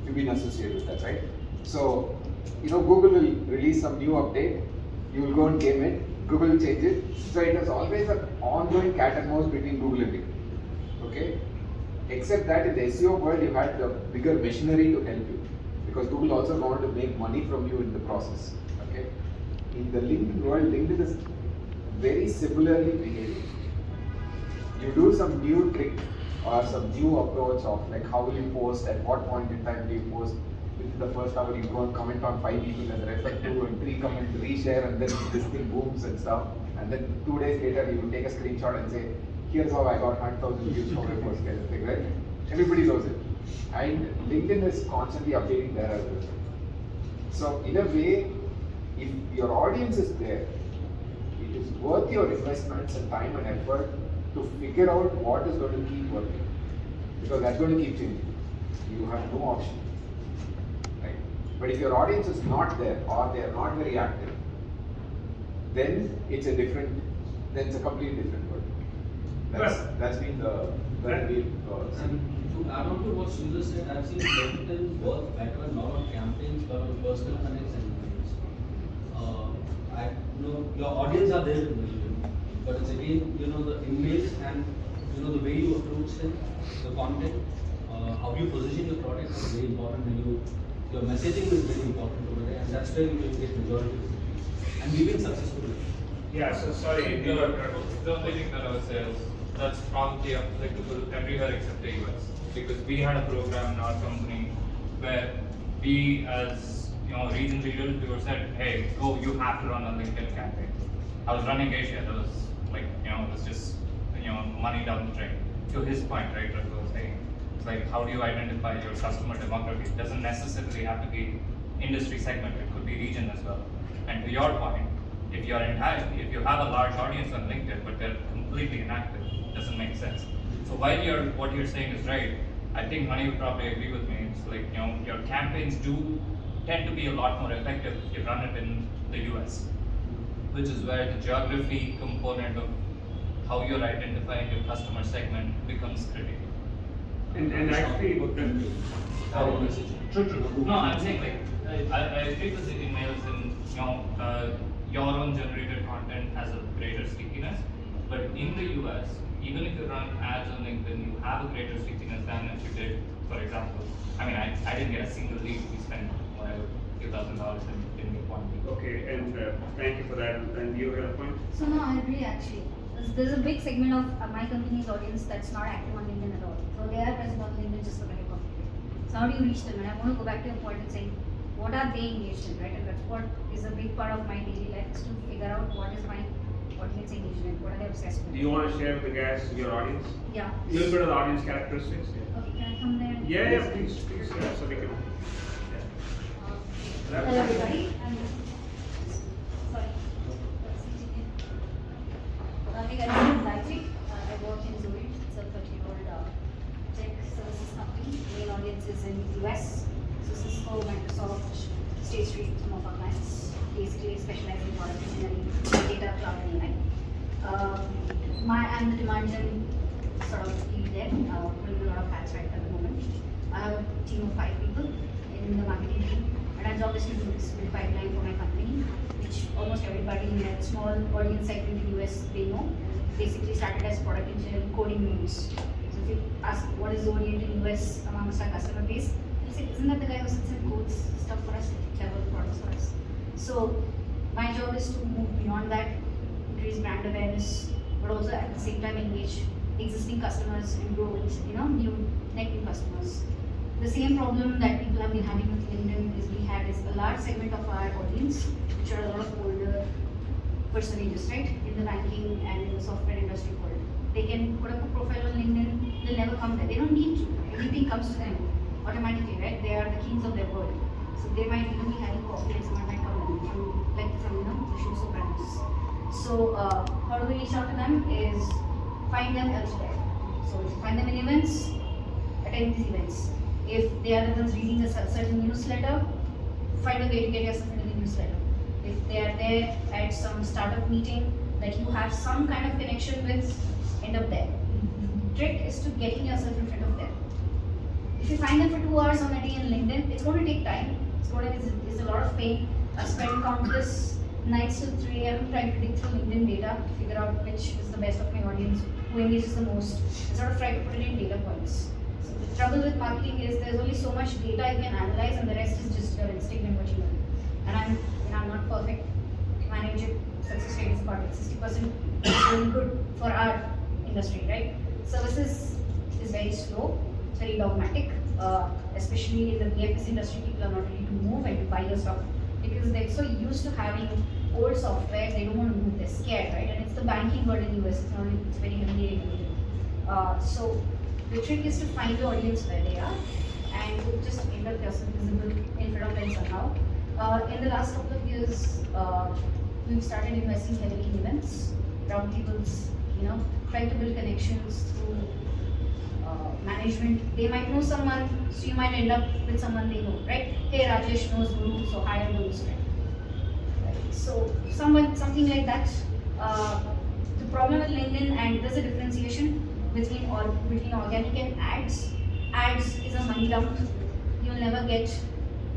[SPEAKER 3] You've been associated with that, right? So Google will release some new update. You will go and game it. Google will change it. So it is always an ongoing cat and mouse between Google and LinkedIn. Okay? Except that in the SEO world, you had the bigger machinery to help you, because Google also wanted to make money from you in the process. Okay? In the LinkedIn world, LinkedIn is very similarly behaving. You do some new trick or some new approach of like how will you post, at what point in time do you post. Within the first hour, you go and comment on 5 people and refer 2 and 3 comment, reshare, and then this thing booms and stuff. And then 2 days later, you take a screenshot and say, here's how I got 100,000 views from my post, kind of thing, right? Everybody knows it. And LinkedIn is constantly updating their algorithm. So in a way, if your audience is there, it is worth your investments and time and effort to figure out what is going to keep working, because that's going to keep changing. You have no option. But if your audience is not there or they are not very active, then it's a completely different world. That's been the real
[SPEAKER 5] And to add on to what Sridhar said, I've seen LinkedIn work better not on campaigns but on personal connects and emails. Your audience are there in LinkedIn, but it's again the emails and the way you approach them, the content, how you position your product is very important, and your messaging is very important over there, and that's where you will get majority of the leads. And we've been successful with it.
[SPEAKER 7] Yeah, so sorry, the only thing that I would say is that's probably applicable everywhere except the US. Because we had a program in our company where we, as region leaders, we were said, hey, go, you have to run a LinkedIn campaign. I was running Asia, that was like, it was just, money down the drain. To his point, right, that was saying, it's like, how do you identify your customer demography? It doesn't necessarily have to be industry segment, it could be region as well. And to your point, if you have a large audience on LinkedIn, but they're completely inactive, it doesn't make sense. So while what you're saying is right, I think Mani would probably agree with me. It's like, your campaigns do tend to be a lot more effective if you run it in the US, which is where the geography component of how you're identifying your customer segment becomes critical.
[SPEAKER 2] And actually,
[SPEAKER 7] True. No, I'm saying I agree with the emails and your own generated content has a greater stickiness, but in the US, even if you run ads on LinkedIn, you have a greater stickiness than if you did, for example. I mean, I didn't get a single lead. We spent whatever $2,000 in one week.
[SPEAKER 2] okay, and thank you for that. And you have a point?
[SPEAKER 6] So no, I agree actually. There's a big segment of my company's audience that's not active on LinkedIn at all. So they are present on LinkedIn just for the heck of it. So how do you reach them? And I want to go back to your point and say, what are they engaged in, right? And that's what is a big part of my daily life, is to figure out what is my audience engaged in, what are they obsessed with.
[SPEAKER 2] Do you want to share with the guys, your audience?
[SPEAKER 6] Yeah.
[SPEAKER 2] A little bit of the audience characteristics?
[SPEAKER 6] Okay, can I come there?
[SPEAKER 2] Yeah, please, so we can.
[SPEAKER 6] Hello everybody. Sorry. Hey guys, I'm Gayatri. I work in Zurich. It's a 30-year-old tech services company. Main audience is in US. So Cisco, Microsoft, State Street, some of our clients. Basically specialize in product engineering, data, cloud, and AI. I'm the demand gen sort of lead there. Putting a lot of hats right at the moment. I have a team of 5 people in the marketing team. And our job is to do this build pipeline for my company, which almost everybody in a small audience segment in the US they know. Basically started as product engineering coding rooms. So if you ask what is Orient in US amongst our customer base, they'll say, isn't that the guy who sits and codes stuff for us, develop products for us? So my job is to move beyond that, increase brand awareness, but also at the same time engage existing customers and grow with new customers. The same problem that people have been having with LinkedIn is a large segment of our audience, which are a lot of older personages, right? In the banking and in the software industry world. They can put up a profile on LinkedIn, they'll never come there. They don't need to. Everything comes to them automatically, right? They are the kings of their world. So they might even be having coffee and someone might come in from the shoes or brands. So how do we reach out to them is find them elsewhere. So if you find them in events, attend these events. If they are the ones reading a certain newsletter, find a way to get yourself into the newsletter. If they are there at some startup meeting that you have some kind of connection with, end up there. Trick is to getting yourself in front of them. If you find them for 2 hours on a day on LinkedIn, it's going to take time. It's a lot of pain. I've spent countless nights till 3 AM trying to dig through LinkedIn data to figure out which is the best of my audience, who engages the most, and sort of try to put it in data points. So the trouble with marketing is there's only so much data you can analyze, and the rest is just your instinct and what you learn. And I'm not perfect. My manager success rate is about 60%. It's really good for our industry, right? Services is very slow, it's very dogmatic, especially in the BFS industry. People are not ready to move and buy your stuff because they're so used to having old software. They don't want to move. They're scared, right? And it's the banking world in the US. It's very heavily regulated. So the trick is to find the audience where they are and just end up yourself visible in front of them somehow. In the last couple of years, we've started investing heavily in events, roundtables, trying to build connections through management, they might know someone, so you might end up with someone they know, right? Hey, Rajesh knows Guru, so hire Guru's friend. Right? So something like that. The problem with LinkedIn, and there's a differentiation between organic and ads. Ads is a money dump. You'll never get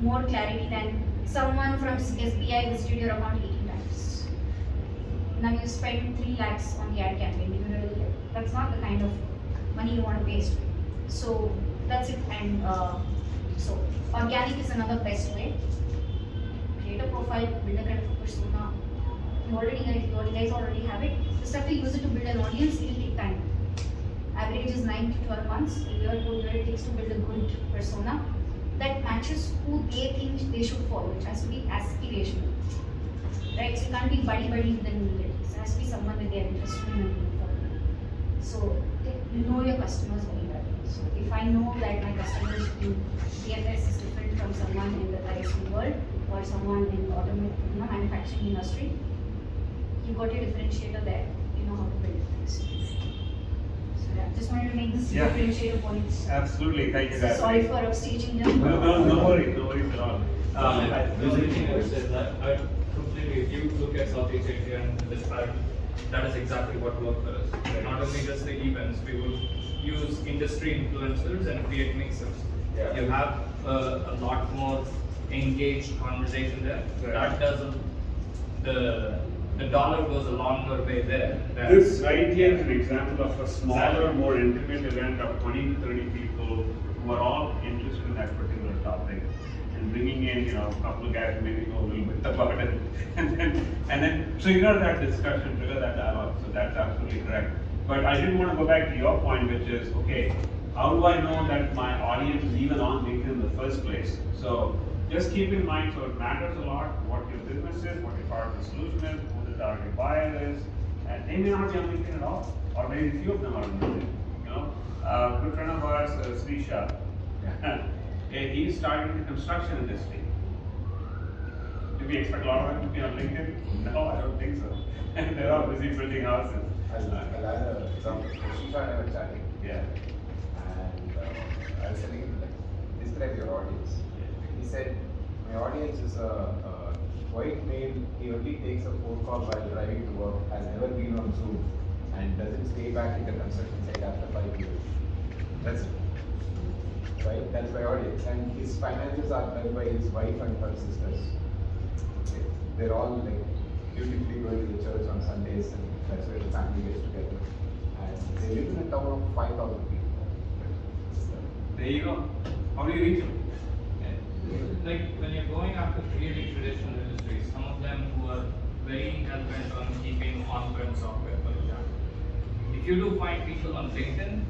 [SPEAKER 6] more clarity than someone from SBI visited your account 18 times. Now you spend 3 lakhs on the ad campaign. Do you really get? That's not the kind of money you want to waste. So that's it. And so organic is another best way. Create a profile, build a kind of a persona. You guys already have it. Just have to use it to build an audience. It will take time. Average is 9 to 12 months. A year to a year it takes to build a good persona that matches who they think they should follow. It has to be aspirational, right? So you can't be buddy with the needed. It has to be someone that they are interested in and following. So you know your customers very well. So if I know that my customers in DFS is different from someone in the ISV world or someone in manufacturing industry, you got your differentiator there. You know how to build things. So yeah, just wanted to make this differentiator point.
[SPEAKER 2] Absolutely, thank you guys.
[SPEAKER 6] Sorry for upstaging them.
[SPEAKER 2] No worries at all.
[SPEAKER 7] The only thing I would say is that I completely, if you look at Southeast Asia and this pattern, that is exactly what worked for us. Not only just the events, we will use industry influencers and create mixers.
[SPEAKER 3] Yeah.
[SPEAKER 7] You have a lot more engaged conversation there. That doesn't, the dollar goes a longer way there.
[SPEAKER 2] This right here is an example of a smaller, more intimate event of 20 to 30 people who are all interested in that particular topic, and bringing in, a couple of guys who maybe know a little bit about it, and then trigger that discussion, trigger that dialogue. So that's absolutely correct. But I did want to go back to your point, which is, okay, how do I know that my audience is even on LinkedIn in the first place? So just keep in mind, so it matters a lot what your business is, what your product or solution is, who the target buyer is, and they may not be on LinkedIn at all, or maybe few of them are on LinkedIn. Good friend of ours, Sridhar, he's starting in the construction industry. Do we expect a lot of them to be on LinkedIn? No, I don't think so. And they're all busy building houses.
[SPEAKER 3] I'll add an example. Sridhar and I were chatting.
[SPEAKER 2] Yeah.
[SPEAKER 3] And I was telling him, like, describe your audience. He said, my audience is a white male. He only takes a phone call while driving to work, has never been on Zoom, and doesn't stay back in the construction site after 5 years. That's it. Right? That's my audience. And his finances are done by his wife and her sisters. They're all like beautifully going to the church on Sundays, and that's where the family gets together. And they live in a town of 5,000 people.
[SPEAKER 2] There you go. How do you reach them?
[SPEAKER 7] Like when you're going after really traditional industries, some of them who are very hell-bent on keeping on-prem software, for example. If you do find people on LinkedIn,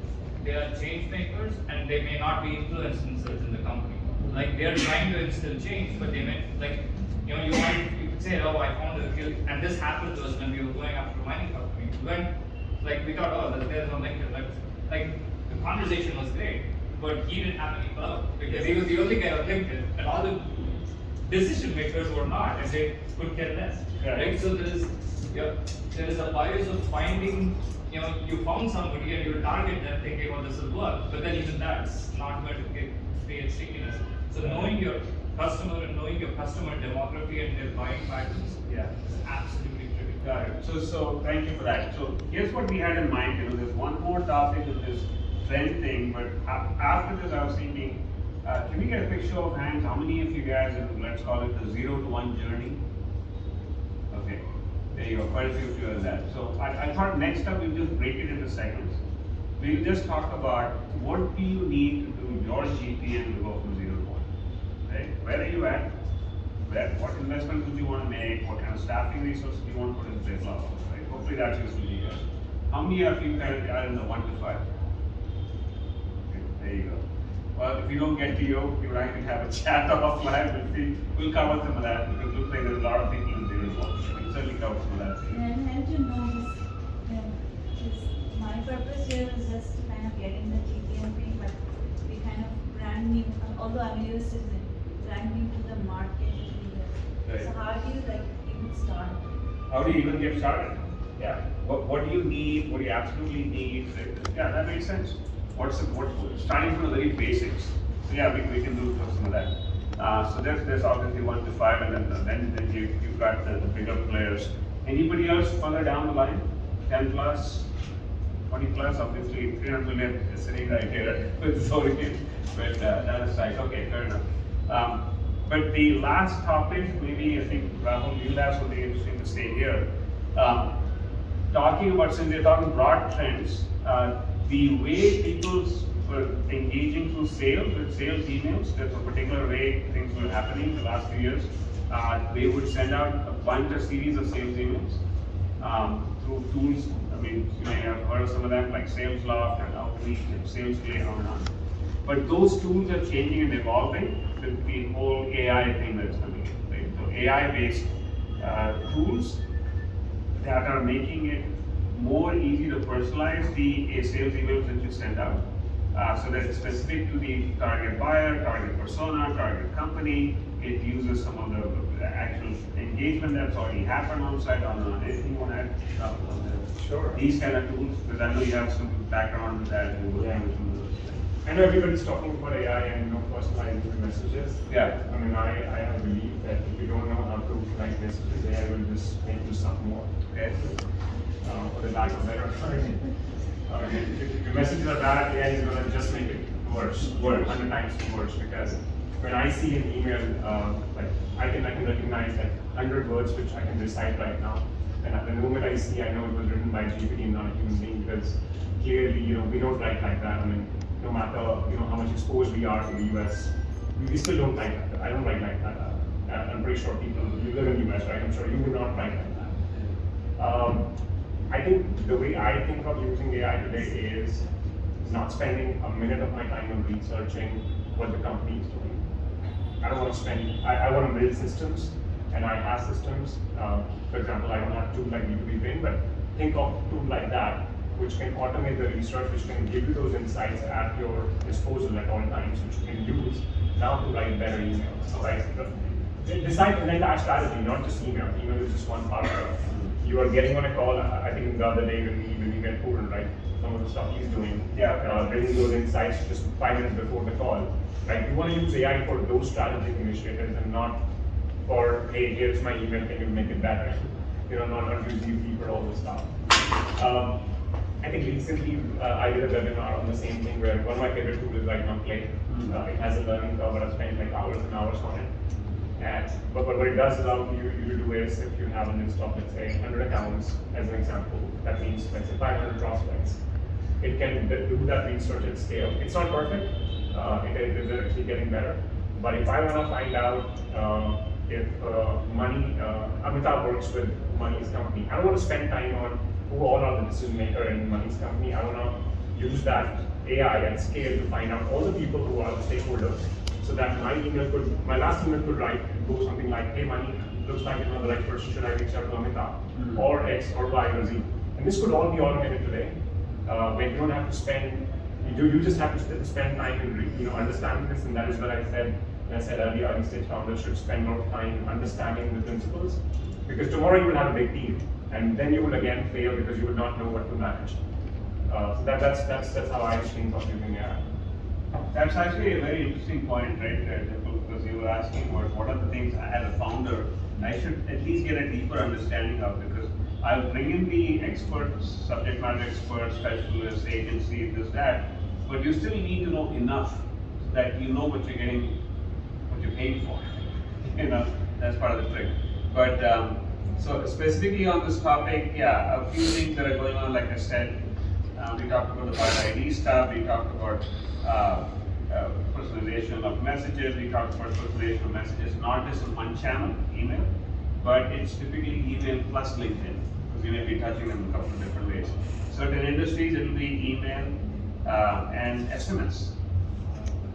[SPEAKER 7] they are change makers and they may not be influencers in the company. Like they are trying to instill change, but they may, like, you could say, oh, I found a skill, and this happened to us when we were going after a mining company. When, like, we thought, oh, there's no LinkedIn. Like, the conversation was great, but he didn't have any clout because he was the only guy on LinkedIn, and all the decision makers were not, and they could care less. Right? So there is a bias of finding, you found somebody and you target them thinking, oh, this will work, but then even that's not going to create stickiness. So knowing your customer and knowing your customer demography and their buying patterns is absolutely critical.
[SPEAKER 2] Got it. So thank you for that. So here's what we had in mind. There's one more topic with this trend thing, but after this I was thinking, can we get a quick show of hands? How many of you guys in, let's call it the 0 to 1 journey? Okay, there you go, quite a few of you are that. So I thought next up we'll just break it into segments. We'll just talk about what do you need to do your GTM to go from 0 to 1, right? Where are you at? What investments would you want to make? What kind of staffing resources do you want to put in place? Right? Hopefully that's useful to you guys. How many of you currently are in the 1 to 5? Okay, there you go. Well, if we don't get to you, you and I can have a chat offline. We'll cover some of that because it looks like there's a lot of people in there as well. We'll certainly cover some of that.
[SPEAKER 8] And help you know this, my purpose here is just to kind of get in the GTM thing, but we kind of brand new, although I'm a US citizen, brand new to the market.
[SPEAKER 2] Right.
[SPEAKER 8] So how do you even start?
[SPEAKER 2] How do you even get started? Yeah. What do you need? What do you absolutely need? Yeah, that makes sense. starting from the very basics. So yeah, we can do some of that. So there's obviously 1 to 5, and then you've got the bigger players. Anybody else further down the line? 10 plus, 20 plus, obviously 300 million is sitting right here with Zorian, but that aside, okay, fair enough. But the last topic, maybe I think Rahul, you'll have something interesting to say here. Talking about, since we're talking broad trends, the way people were engaging through sales, with sales emails, there's a particular way things were happening the last few years. They would send out a bunch of series of sales emails through tools. I mean, you may have heard of some of them, like SalesLoft and Outreach and SalesClay, on and on. But those tools are changing and evolving with the whole AI thing that's coming in. Right? So AI-based tools that are making it more easy to personalize the sales emails that you send out. So that it's specific to the target buyer, target persona, target company. It uses some of the actual engagement that's already happened on site. On anything you want to add?
[SPEAKER 4] Sure.
[SPEAKER 2] These kind of tools, because I know you have some background with that. And working with some of those things.
[SPEAKER 4] I know everybody's talking about AI and personalizing the messages.
[SPEAKER 2] Yeah.
[SPEAKER 4] I mean, I have a belief that if you don't know how to write messages, AI will just make you something more.
[SPEAKER 2] Okay.
[SPEAKER 4] For the lack of a better term. If your messages are bad, AI is going to just make it worse, 100 times worse. Because when I see an email, like I can recognize like 100 words which I can recite right now, and at the moment I see, I know it was written by GPT, not a human being, because clearly, we don't write like that. I mean, no matter how much exposed we are to the US, we still don't write like that. I don't write like that. I'm pretty sure people, you live in the US, right? I'm sure you will not write like that. I think the way I think of using AI today is not spending a minute of my time on researching what the company is doing. I don't want to spend, I want to build systems, and I have systems. For example, I don't have a tool like B2B Brain, but think of a tool like that, which can automate the research, which can give you those insights at your disposal at all times, which you can use now to write better emails. So like, decide an entire strategy, not just email. Email is just one part of it. You are getting on a call, I think the other day when we met Pooran, right? Some of the stuff he's doing, bringing those insights just 5 minutes before the call. Right? You want to use AI for those strategic initiatives and not for, hey, here's my email, can you make it better? Not use UP for all this stuff. I think recently I did a webinar on the same thing where one of my favorite tools is right now Play. It has a learning curve, but I've spent like hours and hours on it. But what it does allow you to do is, if you have a list of, let's say, 100 accounts, as an example, that means, let's say, 500 prospects. It can do that research at scale. It's not perfect, it is actually getting better. But if I want to find out if Amitabh works with Money's company, I don't want to spend time on who all are the decision maker in Money's company. I want to use that AI at scale to find out all the people who are the stakeholders, so that my last email could go something like, hey Money, looks like you're not the right person, should I reach out to Amitabh? Or X or Y or Z. And this could all be automated today. When you don't have to spend, you just have to spend time in understanding this, and that is what I said earlier, early stage founders should spend more time understanding the principles, because tomorrow you will have a big team, and then you will again fail because you will not know what to manage. So that's how I think of using AI.
[SPEAKER 2] That's actually a very interesting point, right? Because you were asking about what are the things as a founder I should at least get a deeper understanding of, because I'll bring in the experts, subject matter experts, specialists, agencies, this, that, but you still need to know enough so that you know what you're getting, what you're paying for. That's part of the trick. But so specifically on this topic, a few things that are going on, like I said, we talked about the buyer ID stuff, we talked about personalization of messages, we talked about personalization of messages, not just in one channel, email, but it's typically email plus LinkedIn, because you may be touching them in a couple of different ways. Certain industries, it will be email and SMS.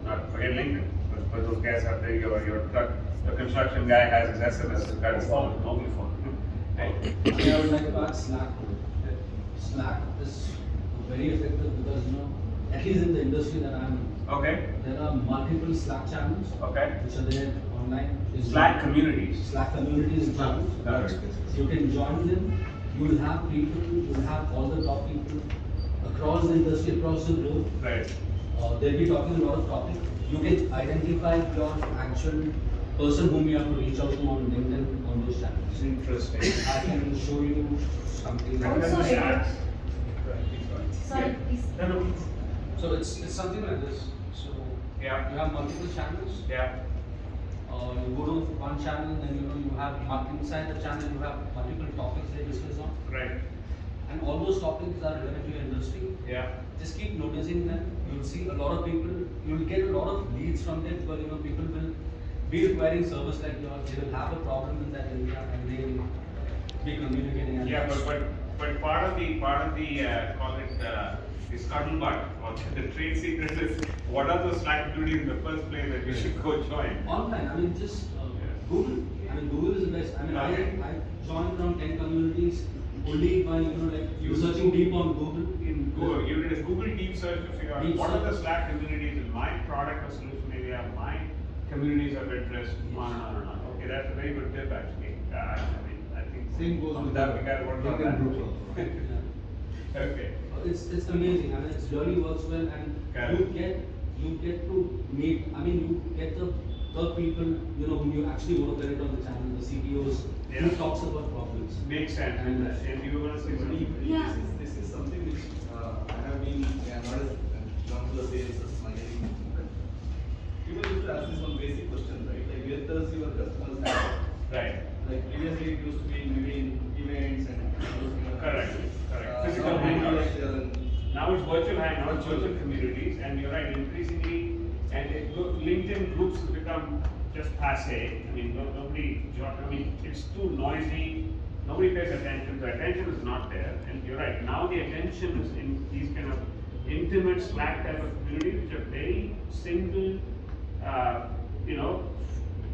[SPEAKER 2] Not forget LinkedIn, but those guys have the construction guy has his SMS, his got his phone, mobile phone.
[SPEAKER 5] I would like to add Slack. Slack is very effective because, at least in the industry that I'm in,
[SPEAKER 2] Okay.
[SPEAKER 5] there are multiple Slack channels
[SPEAKER 2] Okay.
[SPEAKER 5] which are there online.
[SPEAKER 2] Slack communities.
[SPEAKER 5] Slack communities and channels.
[SPEAKER 2] Got it.
[SPEAKER 5] You can join them. You will have people. You will have all the top people, across the industry, across the globe.
[SPEAKER 2] Right.
[SPEAKER 5] They'll be talking a lot of topics. You can identify your actual person whom you have to reach out to on LinkedIn on those channels.
[SPEAKER 2] Interesting.
[SPEAKER 5] I can show you something like
[SPEAKER 8] Also,
[SPEAKER 5] that.
[SPEAKER 8] Sorry, please.
[SPEAKER 4] No, no, please.
[SPEAKER 5] So it's something like this. So
[SPEAKER 2] Yeah.
[SPEAKER 5] you have multiple channels.
[SPEAKER 2] Yeah.
[SPEAKER 5] You go to one channel, then you have inside the channel you have multiple topics they discuss on,
[SPEAKER 2] Right.
[SPEAKER 5] and all those topics are relevant to your industry.
[SPEAKER 2] Yeah.
[SPEAKER 5] Just keep noticing them. You'll see a lot of people. You'll get a lot of leads from them because people will be requiring service like yours. They will have a problem in that area, and they will be communicating. And
[SPEAKER 2] Yeah, but part of the call it the scuttlebutt or the trade secret is what are those Slack activities in the first place that you should go join?
[SPEAKER 5] Online, I mean, just Google. I mean, Google is the best. I mean,
[SPEAKER 2] Okay.
[SPEAKER 5] I joined around 10 communities only by you searching deep on Google.
[SPEAKER 2] In Google, you did a Google deep search to figure out
[SPEAKER 5] Deep
[SPEAKER 2] what are the
[SPEAKER 5] search.
[SPEAKER 2] Slack communities in my product or solution area, my communities of interest, on and on and on. Okay, that's a very good tip actually. I mean, I think
[SPEAKER 3] Same goes with
[SPEAKER 2] that
[SPEAKER 3] the
[SPEAKER 2] we got to work on
[SPEAKER 3] LinkedIn
[SPEAKER 2] that.
[SPEAKER 3] groups also.
[SPEAKER 5] Yeah.
[SPEAKER 2] Okay.
[SPEAKER 5] It's amazing. I mean, it really works well, and
[SPEAKER 2] Correct.
[SPEAKER 5] you get to meet. I mean, you get the people whom you actually want to connect on the channel, the CTOs
[SPEAKER 2] Yeah.
[SPEAKER 5] who talks about problems.
[SPEAKER 2] Makes sense.
[SPEAKER 5] And,
[SPEAKER 2] And you were going to say something?
[SPEAKER 8] Yeah.
[SPEAKER 9] This is something which I have been, I'm not gone to the sales as marketing. People used to ask this one basic question, right? Like, where does your customers have?
[SPEAKER 2] Right.
[SPEAKER 9] Like previously it used to be maybe in events and those kind of
[SPEAKER 2] Correct. Correct. Physical
[SPEAKER 9] now maybe
[SPEAKER 2] hangouts.
[SPEAKER 9] like they're in-
[SPEAKER 2] Now it's virtual hangouts, virtual communities, and you're right, increasingly, LinkedIn groups have become just passe. I mean, it's too noisy, nobody pays attention, the attention is not there, and you're right, now the attention is in these kind of intimate Slack type of communities, which are very single,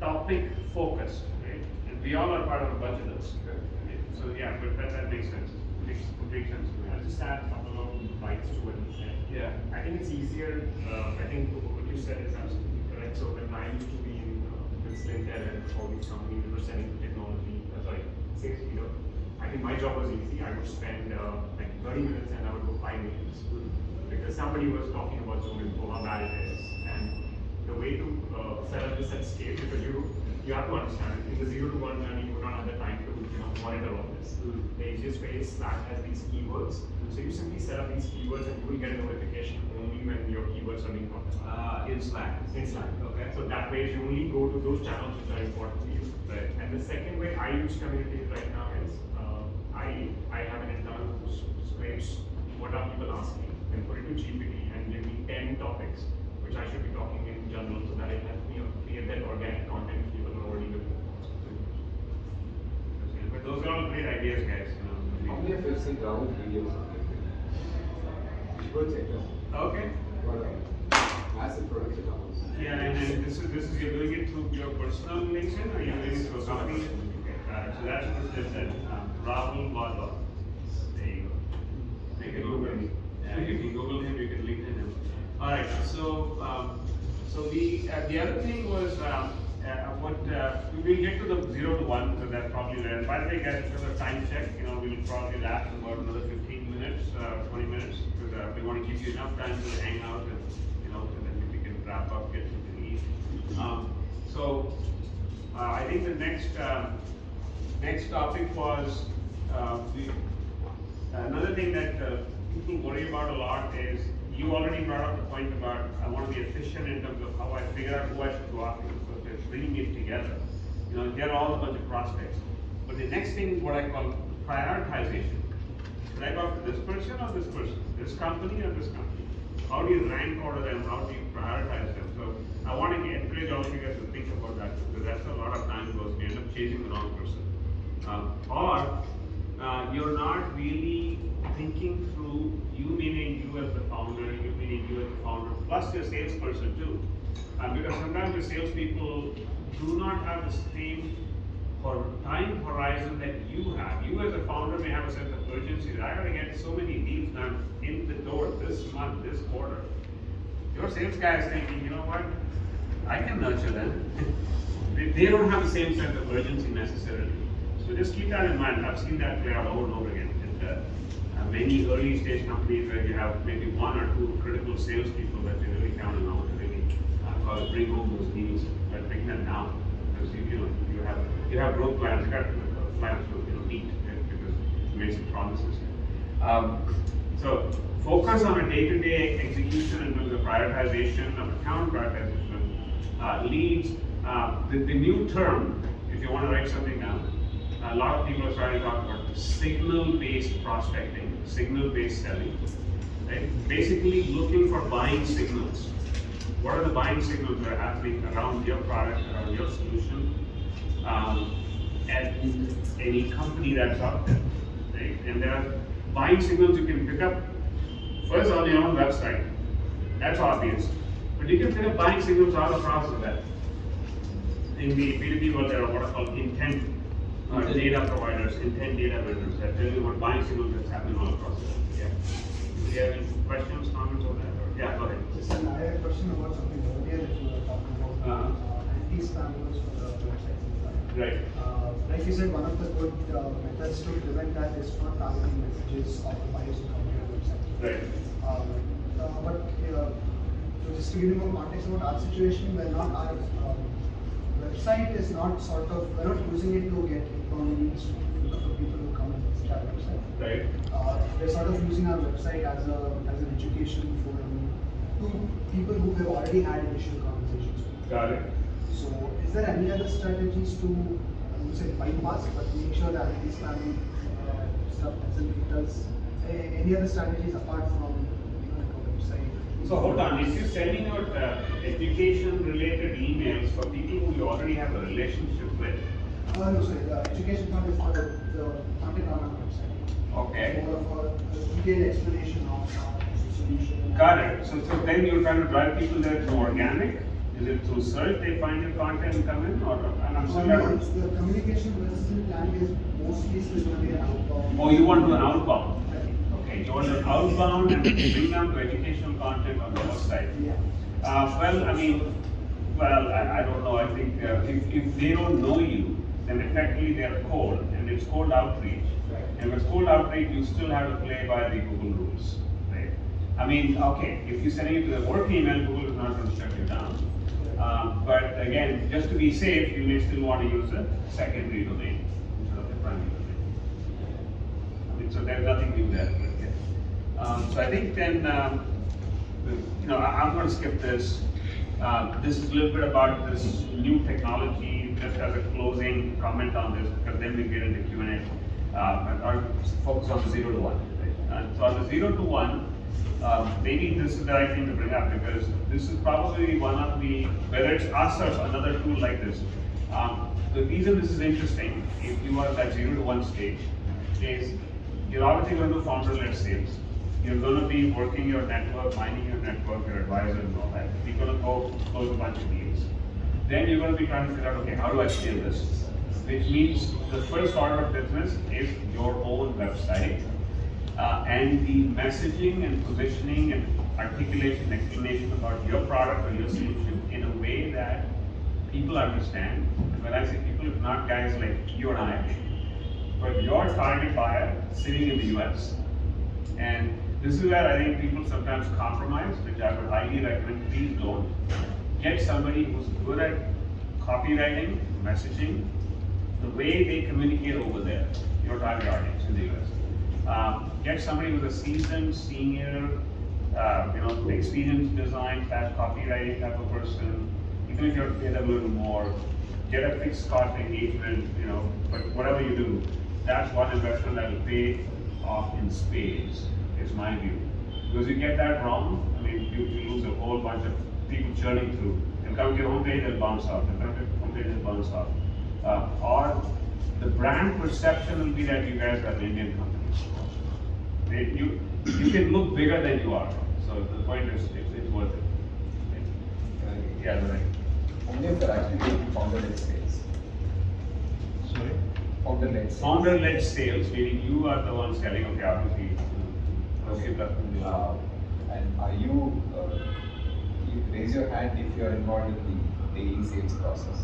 [SPEAKER 2] topic focused, right? And we all are part of a bunch of those. Right? So yeah, but that makes sense, makes complete sense to me.
[SPEAKER 4] I'll just add a couple of bites to what you said.
[SPEAKER 2] Yeah.
[SPEAKER 4] I think it's easier. I think what you said is absolutely correct. So when I used to be in with Slintel and all these companies that were selling technology, sales leader, I think my job was easy. I would spend like 30 minutes and I would go 5 minutes because somebody was talking about Zoom Info, how bad it is, and the way to set up this at scale, because you have to understand in the 0 to 1 journey, you would not have the time to monitor all this. The easiest way is Slack has these keywords. So you simply set up these keywords and you will get a notification only when your keywords are being talked about.
[SPEAKER 2] In Slack.
[SPEAKER 4] In Slack.
[SPEAKER 2] Okay.
[SPEAKER 4] So that way you only go to those channels which are important to you.
[SPEAKER 2] Right.
[SPEAKER 4] And the second way I use communities right now is I have an intern who scrapes what are people asking and put it to GPT and give me 10 topics which I should be talking in general so that it helps me create that organic content which people are already looking for.
[SPEAKER 2] But those are all great ideas, guys.
[SPEAKER 3] How many of you have seen Rahul videos on LinkedIn? You should go check them.
[SPEAKER 2] Okay.
[SPEAKER 3] What a massive production house.
[SPEAKER 2] Yeah, and this is you're doing it through your personal LinkedIn or you're doing it through a company? Okay, so that's what it said. Rahul Wadhwa. There you go. You can Google him. Yeah, you can Google him, you can LinkedIn him. All right, so the other thing was we'll get to the 0 to 1, so that's probably there. By the way, guys, just a time check. We'll probably last about another 15 minutes, 20 minutes, because we want to give you enough time to hang out and so then we can wrap up, get something to eat. I think the next topic was another thing that people worry about a lot is you already brought up the point about I want to be efficient in terms of how I figure out who I should go after. So they're bringing it together. They're all a bunch of prospects. But the next thing, what I call prioritization. Should I go after this person or this person? This company or this company? How do you rank order them? How do you prioritize them? So I want to encourage all of you guys to think about that because that's a lot of time goes. We end up chasing the wrong person. Or you're not really thinking through, you meaning you as the founder, you meaning you as the founder, plus your salesperson too. Because sometimes the salespeople do not have the same time horizon that you have. You as a founder may have a sense of urgency that I gotta get so many deals done in the door this month, this quarter. Your sales guy is thinking, you know what, I can nurture them. They don't have the same sense of urgency necessarily. So just keep that in mind. I've seen that play out over and over again. many early stage companies where you have maybe one or two critical salespeople that you're really counting on to really bring home those deals, but bring them down because you have growth plans, you got plans to meet because you made some promises. So focus on a day-to-day execution in terms of prioritization of account prioritization, leads. The new term, if you want to write something down, a lot of people are starting to talk about signal-based prospecting, signal-based selling, right? Basically looking for buying signals. What are the buying signals that are happening around your product, around your solution, at any company that's out there, right? And there are buying signals you can pick up first on your own website. That's obvious. But you can pick up buying signals all across the web. In the B2B world, there are what are called intent data providers, intent data vendors that tell you what buying signals that's happening all across the web. Yeah. Do you have any questions, comments on that? Or, yeah, go ahead.
[SPEAKER 10] Listen, I had a question about something earlier that you were talking about, anti-spammers for the websites and stuff.
[SPEAKER 2] Right.
[SPEAKER 10] Like you said, one of the good methods to prevent that is not targeting messages of the buyers who come to your website.
[SPEAKER 2] Right.
[SPEAKER 10] So just to give you more context about our situation, we're not our website is not sort of, we're not using it to get inbound leads for people who come and visit our website.
[SPEAKER 2] Right.
[SPEAKER 10] We're sort of using our website as an education forum to people who have already had initial conversations with.
[SPEAKER 2] Got it.
[SPEAKER 10] So is there any other strategies to, I would say bypass, but make sure that this spam stuff doesn't hit us? Any other strategies apart from like a website?
[SPEAKER 2] So hold on, if you're sending out education-related emails for people who you already have a relationship with.
[SPEAKER 10] No, sorry, the education part is for the content on our website.
[SPEAKER 2] Okay.
[SPEAKER 10] For a detailed explanation of our solution.
[SPEAKER 2] Got it. So then you're trying to drive people there through organic? Is it through search they find your content and come in? Or and I'm still
[SPEAKER 10] No, it's the communication versus plan is mostly still going to be an outbound.
[SPEAKER 2] Oh, you want to do an outbound?
[SPEAKER 10] Right.
[SPEAKER 2] Okay, you want an outbound and bring them to educational content on the website.
[SPEAKER 10] Yeah.
[SPEAKER 2] I don't know. I think if they don't know you, then effectively they're cold, and it's cold outreach.
[SPEAKER 10] Right.
[SPEAKER 2] And with cold outreach, you still have to play by the Google rules, right? I mean, okay, if you're sending it to the work email, Google is not going to shut you down. But again, just to be safe, you may still want to use a secondary domain instead of the primary domain. I mean, so there's nothing new there. So I think then, I'm going to skip this. This is a little bit about this new technology, just as a closing comment on this, because then we get into Q&A. I'll focus on the 0 to 1. Right? So on the 0 to 1, maybe this is the right thing to bring up because this is probably one of the, whether it's us or another tool like this, the reason this is interesting, if you are at that 0 to 1 stage, is you're obviously going to do founder-led sales. You're going to be working your network, mining your network, your advisor and all that. You're going to go close a bunch of deals. Then you're going to be trying to figure out, okay, how do I scale this? Which means the first order of business is your own website. And the messaging and positioning and articulation, explanation about your product or your solution in a way that people understand. And when I say people, it's not guys like you and I, but your target buyer sitting in the US. And this is where I think people sometimes compromise, which I would highly recommend, please don't. Get somebody who's good at copywriting, messaging, the way they communicate over there, your target audience in the US. Get somebody who's a seasoned, senior, experienced design / copywriting type of person. Even if you're paid a little more, get a fixed cost engagement, but whatever you do, that's one investment that will pay off in spades, is my view. Because you get that wrong, I mean, you lose a whole bunch of people churning through. They'll come to your homepage, they'll bounce off. They'll come to your homepage, they'll bounce off. Or the brand perception will be that you guys are an Indian company. You can look bigger than you are. So the point is, it's worth it. Yeah, right.
[SPEAKER 3] Only if they're actually doing founder-led sales.
[SPEAKER 2] Sorry?
[SPEAKER 3] Founder-led sales.
[SPEAKER 2] Founder-led sales, meaning you are the one selling, okay, obviously.
[SPEAKER 3] And are you raise your hand if you are involved in the daily sales process?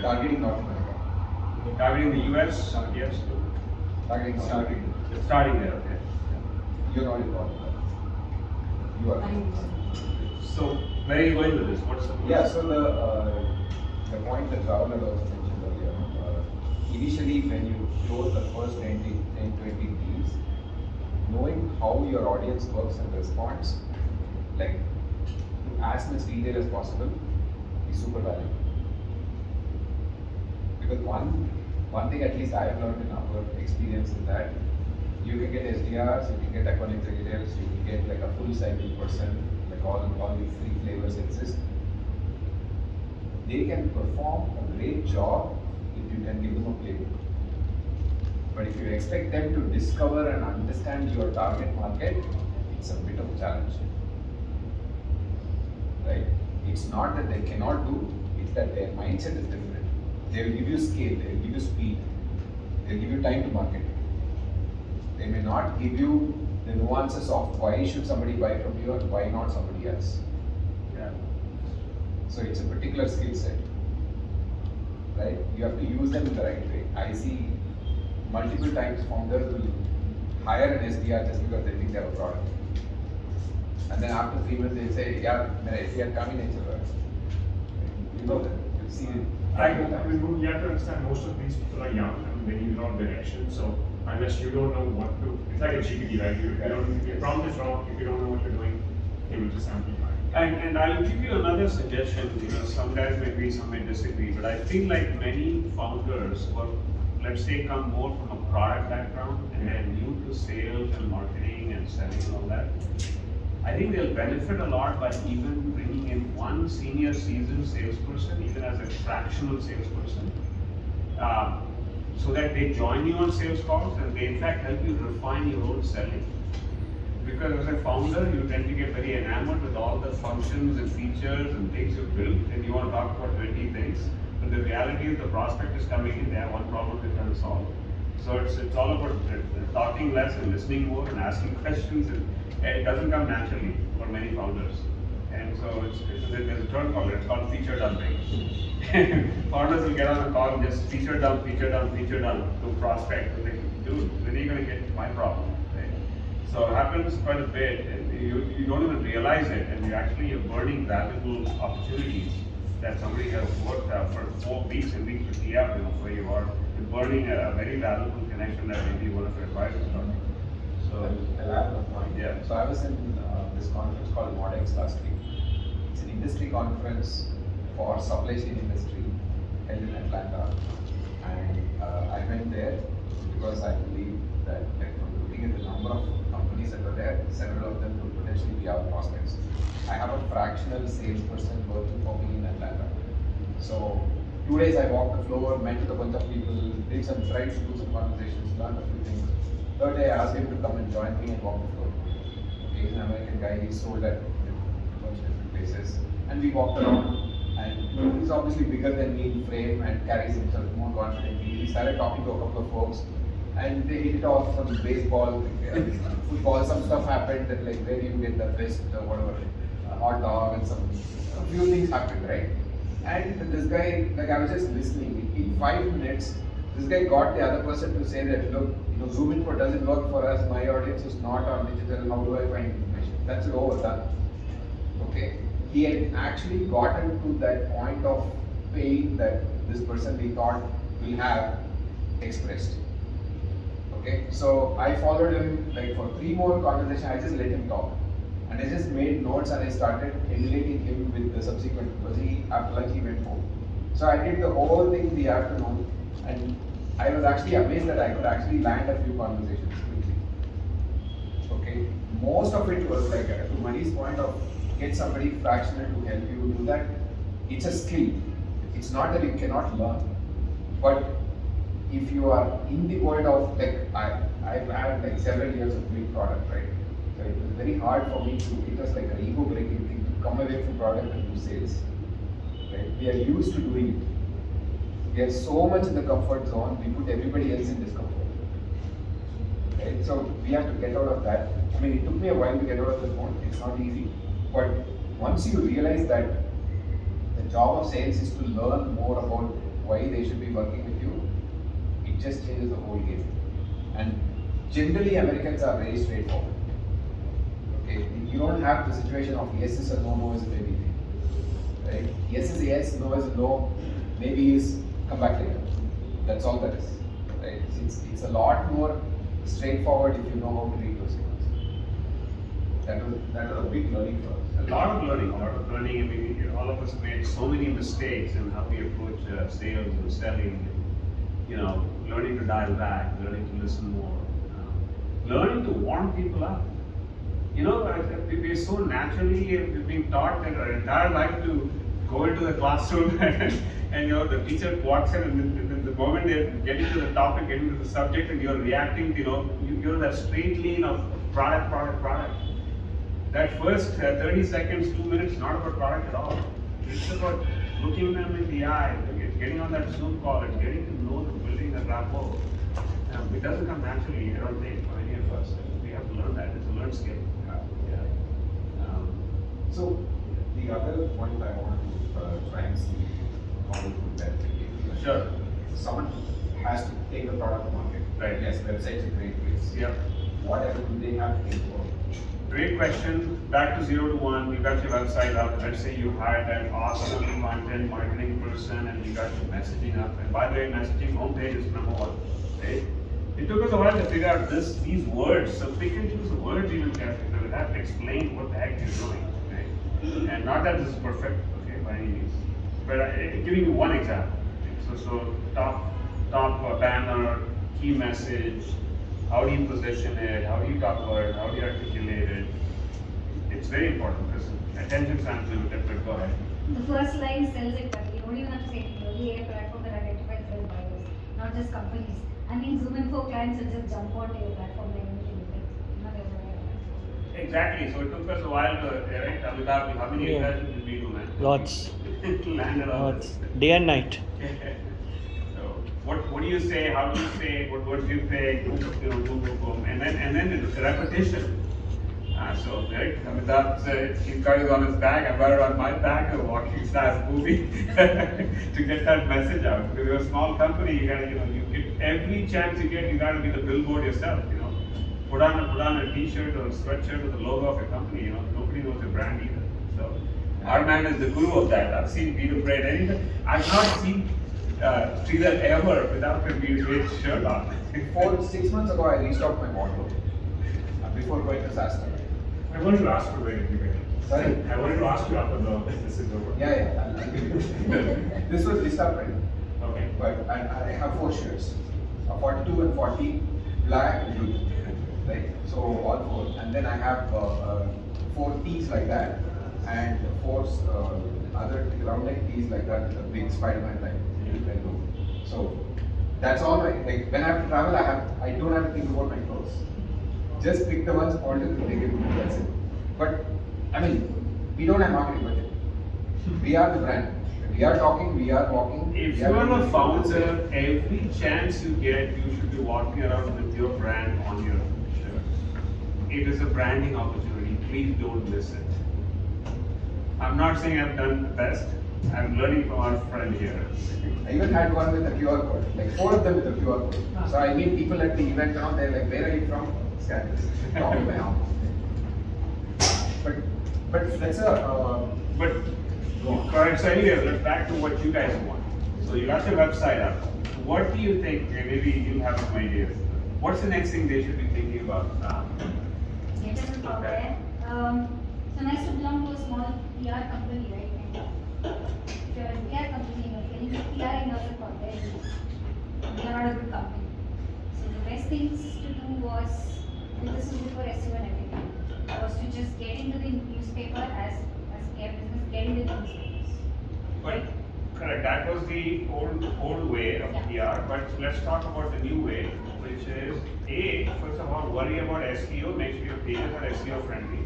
[SPEAKER 3] Targeting North America.
[SPEAKER 2] Targeting the US, yes. Starting there, okay.
[SPEAKER 3] You're not involved. You are.
[SPEAKER 2] So where are you going with this? What's the
[SPEAKER 3] Yeah, so the point that Rahul had also mentioned earlier, initially when you close the first 10 to 20 deals, knowing how your audience works and responds, like to as much detail as possible, is super valuable. Because one thing at least I have learned in our experience is that you can get SDRs, you can get account executives, you can get like a full cycle person, like all these three flavors exist. They can perform a great job if you can give them a playbook. But if you expect them to discover and understand your target market, it's a bit of a challenge. Right? It's not that they cannot do, it's that their mindset is different. They will give you scale, they will give you speed, they will give you time to market. They may not give you the nuances of why should somebody buy from you and why not somebody else.
[SPEAKER 2] Yeah.
[SPEAKER 3] So it's a particular skill set, right? You have to use them in the right way. I see multiple times founders will hire an SDR just because they think they have a product. And then after 3 months they say, yeah, SDR come in nature. You know that, you've seen it.
[SPEAKER 4] I mean, you have to understand most of these people are young and they need a lot of direction. So unless you don't know what to, it's like a GPT, right? If your prompt is wrong, if you don't know what you're doing, it will just amplify.
[SPEAKER 2] And I'll give you another suggestion. Some guys may agree, some may disagree, but I feel like many founders who, let's say, come more from a product background and they're new to sales and marketing and selling and all that. I think they'll benefit a lot by even bringing in one senior seasoned salesperson, even as a fractional salesperson, so that they join you on sales calls and they in fact help you refine your own selling. Because as a founder, you tend to get very enamored with all the functions and features and things you've built, and you want to talk about 20 things. But the reality is the prospect is coming in, they have one problem they're trying to solve. So it's all about talking less and listening more and asking questions. And it doesn't come naturally for many founders. And so there's a term called it, it's called feature dumping. Founders will get on a call and just feature dump to prospect. And they dude, when are you going to get my problem? Right? So it happens quite a bit, and you don't even realize it, and you're burning valuable opportunities that somebody has worked for 4 weeks and weeks to tee up, for you, or you're burning a very valuable connection that maybe one of your advisors got. So
[SPEAKER 3] I'll add one point.
[SPEAKER 2] Yeah.
[SPEAKER 3] So I was in this conference called Modex last week. It's an industry conference for supply chain industry held in Atlanta, and I went there because I believe that, like, from looking at the number of companies that were there, several of them could potentially be our prospects. I have a fractional salesperson working for me in Atlanta. So 2 days I walked the floor, met with a bunch of people, tried to do some conversations, learned a few things. Third day I asked him to come and join me and walk the floor. Okay, he's an American guy, he's sold at a bunch of different places. And we walked around, and he's obviously bigger than me in frame and carries himself more confidently. He started talking to a couple of folks, and they hit it off some baseball, football, some stuff happened, and like where do you get the best, whatever, hot dog, and a few things happened, right? And this guy, like, I was just listening. In 5 minutes, this guy got the other person to say that, look, Zoom Info doesn't work for us, my audience is not on digital, how do I find information? That's it, over, done. Okay? He had actually gotten to that point of pain that this person we thought will have expressed. Okay? So I followed him, like, for 3 more conversations, I just let him talk. And I just made notes and I started emulating him with the subsequent, because after lunch he went home. So I did the whole thing in the afternoon, and I was actually amazed that I could actually land a few conversations quickly. Okay, most of it was like, to Mani's point of get somebody fractional to help you do that. It's a skill. It's not that you cannot learn, but if you are in the world of, like, I've had like several years of big product, right? So it was very hard for me to, it was like an ego breaking thing to come away from product and do sales. Right? We are used to doing it. We are so much in the comfort zone, we put everybody else in discomfort. Right? So we have to get out of that. I mean, it took me a while to get out of the zone, it's not easy. But once you realize that the job of sales is to learn more about why they should be working with you, it just changes the whole game. And generally, Americans are very straightforward. Okay, you don't have the situation of yes is a no, no is a maybe. Right? Yes is a yes, no is a no, maybe is come back later. That's all that is. Right? It's a lot more straightforward if you know how to read those signals. That was a big learning for us.
[SPEAKER 2] A lot of learning. I mean, all of us made so many mistakes in how we approach sales and selling. You know, learning to dial back, learning to listen more, learning to warm people up. You know, we're so naturally being taught that our entire life to go into the classroom and you know, the teacher walks in and the moment they're getting to the topic, getting to the subject and you're reacting, you know, you're that straight lane of product. That first 30 seconds, 2 minutes, not about product at all. It's about looking them in the eye, getting on that Zoom call and getting to know them, building that rapport. It doesn't come naturally, I don't think, for any of us. We have to learn that. It's a learned skill.
[SPEAKER 3] So the other point I want to try and see how we put that.
[SPEAKER 2] Sure.
[SPEAKER 3] Someone has to take the product to market.
[SPEAKER 2] Right.
[SPEAKER 3] Yes, website's a great place.
[SPEAKER 2] Yeah.
[SPEAKER 3] Whatever do they have to think about?
[SPEAKER 2] Great question. Back to 0 to 1. You got your website up. Let's say you hired an awesome content marketing person and you got your messaging up. And by the way, messaging homepage is number 1. Right? It took us a while to figure out these words. So pick and choose the words even carefully. We have to explain what the heck you're doing. Right? And not that this is perfect, okay, by any means. But giving you one example. So top banner, key message. How do you position it? How do you talk about it? How do you articulate it? It's very important because attention span is limited, but go ahead.
[SPEAKER 6] The first line sells it, but you don't even have to say it. Only a platform that identifies real buyers, not just companies. I mean, Zoom Info clients will just jump onto your platform like anything. Not everywhere.
[SPEAKER 2] Exactly. So it took us a while to, right? Amitabh, how many interactions did we do, man?
[SPEAKER 11] Lots.
[SPEAKER 2] Landed on
[SPEAKER 11] Lots. Day and night.
[SPEAKER 2] So what do you say? How do you say? What words do you pick? Boom, and then the repetition. So right, Amitabh, he's got it on his back. I've got it on my back. We're walking fast, moving to get that message out. Because you're a small company, you gotta, you get every chance you get, you gotta be the billboard yourself. Put on a T-shirt or a sweatshirt with the logo of your company. Nobody knows your brand either. So our man is the guru of that. I've seen Peter Braid anything. I've not seen Sridhar ever without a Peter Braid shirt on.
[SPEAKER 3] 6 months ago, I restocked my wardrobe before going to Sasta.
[SPEAKER 4] I wanted to ask you where you went.
[SPEAKER 3] Sorry?
[SPEAKER 4] I wanted to ask you after the business is over.
[SPEAKER 3] Yeah. I'll give you. This was Vista print.
[SPEAKER 4] Okay.
[SPEAKER 3] But I have 4 shirts, 42 and 40, black and blue. Right? So all 4. And then I have 4 tees like that and 4 other round neck tees like that with a big Spider-Man type. So that's all like when I have to travel, I don't have to think about my clothes. Just pick the ones, order them, take it, that's it. But I mean, we don't have marketing budget. We are the brand. We are talking, we are walking.
[SPEAKER 2] If you are a founder, every chance you get, you should be walking around with your brand on your shirt. It is a branding opportunity. Please don't miss it. I'm not saying I've done the best. I'm learning from our friend here.
[SPEAKER 3] I even had one with a QR code, like 4 of them with a QR code. So I meet people at the event and they're like, where are you from? Scan this. Talk my arm. But that's
[SPEAKER 2] But alright, so anyway, let's back to what you guys want. So you got your website up. What do you think? Maybe you'll have some ideas. What's the next thing they should be thinking about?
[SPEAKER 6] Get us out there. So nice to belong to a small PR company, right? And if you're a PR company, you're feeling PR in yourself out there, you're not a good company. So the best things to do was, and this is before SEO and everything, was to just get into the newspaper as care business, get into the newspapers.
[SPEAKER 2] But correct, that was the old way of PR. But let's talk about the new way, which is first of all, worry about SEO. Make sure your pages are SEO friendly.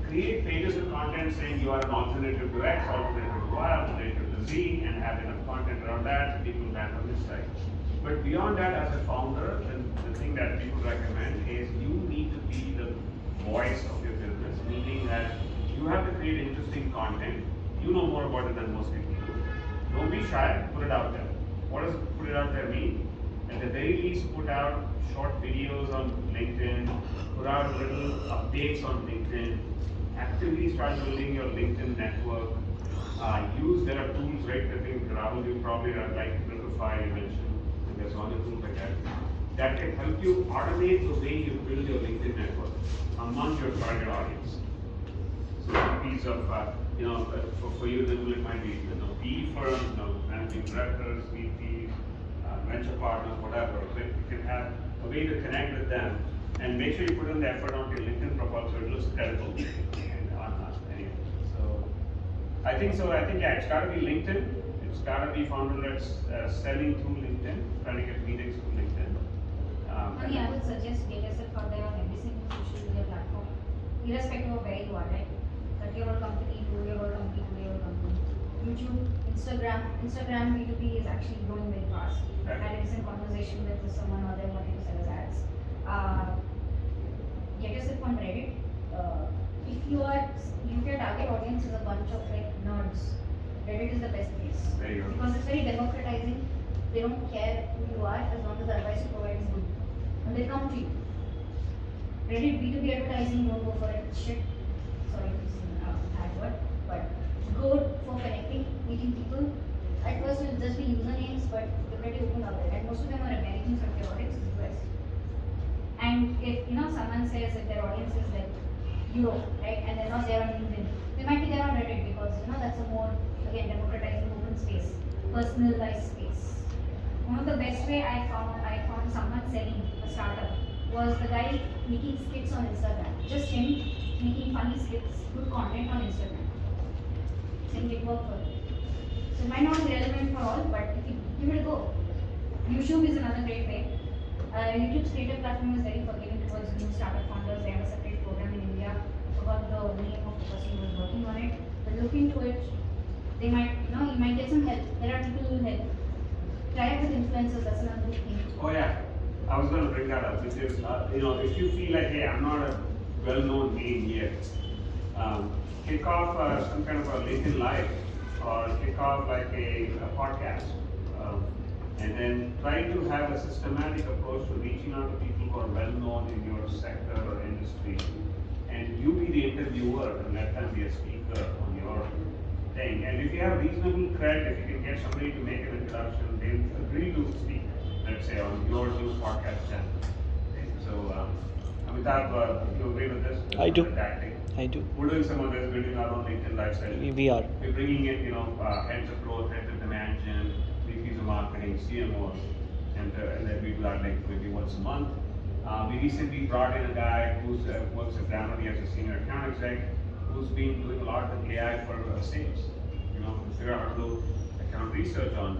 [SPEAKER 2] Create pages with content saying you are an alternative to X, alternative to Y, alternative to Z, and have enough content around that people land on this site. But beyond that, as a founder, the thing that people recommend is you need to be the voice of your business, meaning that you have to create interesting content. You know more about it than most people do. Don't be shy, put it out there. What does put it out there mean? At the very least, put out short videos on LinkedIn, put out little updates on LinkedIn, actively start building your LinkedIn network. There are tools, right? I think Rahul, you probably are like Amplify, you mentioned, and there's other tools like that can help you automate the way you build your LinkedIn network among your target audience. So a piece of, for you, it might be, PE firms, managing directors, VPs, venture partners, whatever. So you can have a way to connect with them and make sure you put in the effort on your LinkedIn profile so it looks credible. Anyway, so I think yeah, it's got to be LinkedIn. It's got to be founder-led selling through LinkedIn, trying to get meetings through LinkedIn.
[SPEAKER 6] Money, I would suggest get yourself out there on every single social media platform, irrespective of where you are, right? 30-year-old company, 2-year-old company, 2-year-old company. YouTube, Instagram B2B is actually growing very fast.
[SPEAKER 2] Right.
[SPEAKER 6] I had a recent conversation with someone or they wanting to sell us ads. Get yourself on Reddit. If your target audience is a bunch of like nerds, Reddit is the best place.
[SPEAKER 2] There you go.
[SPEAKER 6] Because it's very democratizing. They don't care who you are as long as the advice you provide is good. And they come to you. Reddit B2B advertising, don't go for it. Shit. Sorry if it's a bad word. But go for connecting, meeting people. At first it will just be usernames, but you're already open up there. And most of them are Americans, but their audience is US. And if someone says if their audience is like Europe, right, and they're not there on LinkedIn, they might be there on Reddit because that's a more again democratizing open space, personalized space. One of the best way I found someone selling a startup was the guy making skits on Instagram. Just him making funny skits, good content on Instagram. Saying it worked for him. So it might not be relevant for all, but if you give it a go. YouTube is another great way. YouTube's creative platform is very forgiving towards new startup founders. They have a separate program in India. I forgot the name of the person who was working on it. But look into it. They might, you might get some help. There are people who will help. Try it with influencers, that's another good thing.
[SPEAKER 2] Oh yeah, I was going to bring that up because if you feel like, hey, I'm not a well-known name yet, kick off some kind of a LinkedIn Live or kick off like a podcast, and then try to have a systematic approach to reaching out to people who are well-known in your sector or industry, and you be the interviewer and let them be a speaker on your thing. And if you have reasonable credit, if you can get somebody to make an introduction, they'll agree to speak, let's say, on your new podcast channel. Okay. So, Amitabh, you agree with this?
[SPEAKER 11] I do.
[SPEAKER 2] Tactic.
[SPEAKER 11] I do.
[SPEAKER 2] We're doing some of this, we're doing our own LinkedIn live session.
[SPEAKER 11] We are.
[SPEAKER 2] We're bringing in, heads of growth, heads of demand gen, VPs of marketing, CMOs, and then we do that like maybe once a month. We recently brought in a guy who works at Grammarly as a senior account exec, who's been doing a lot with AI for sales. To figure out how to do account research on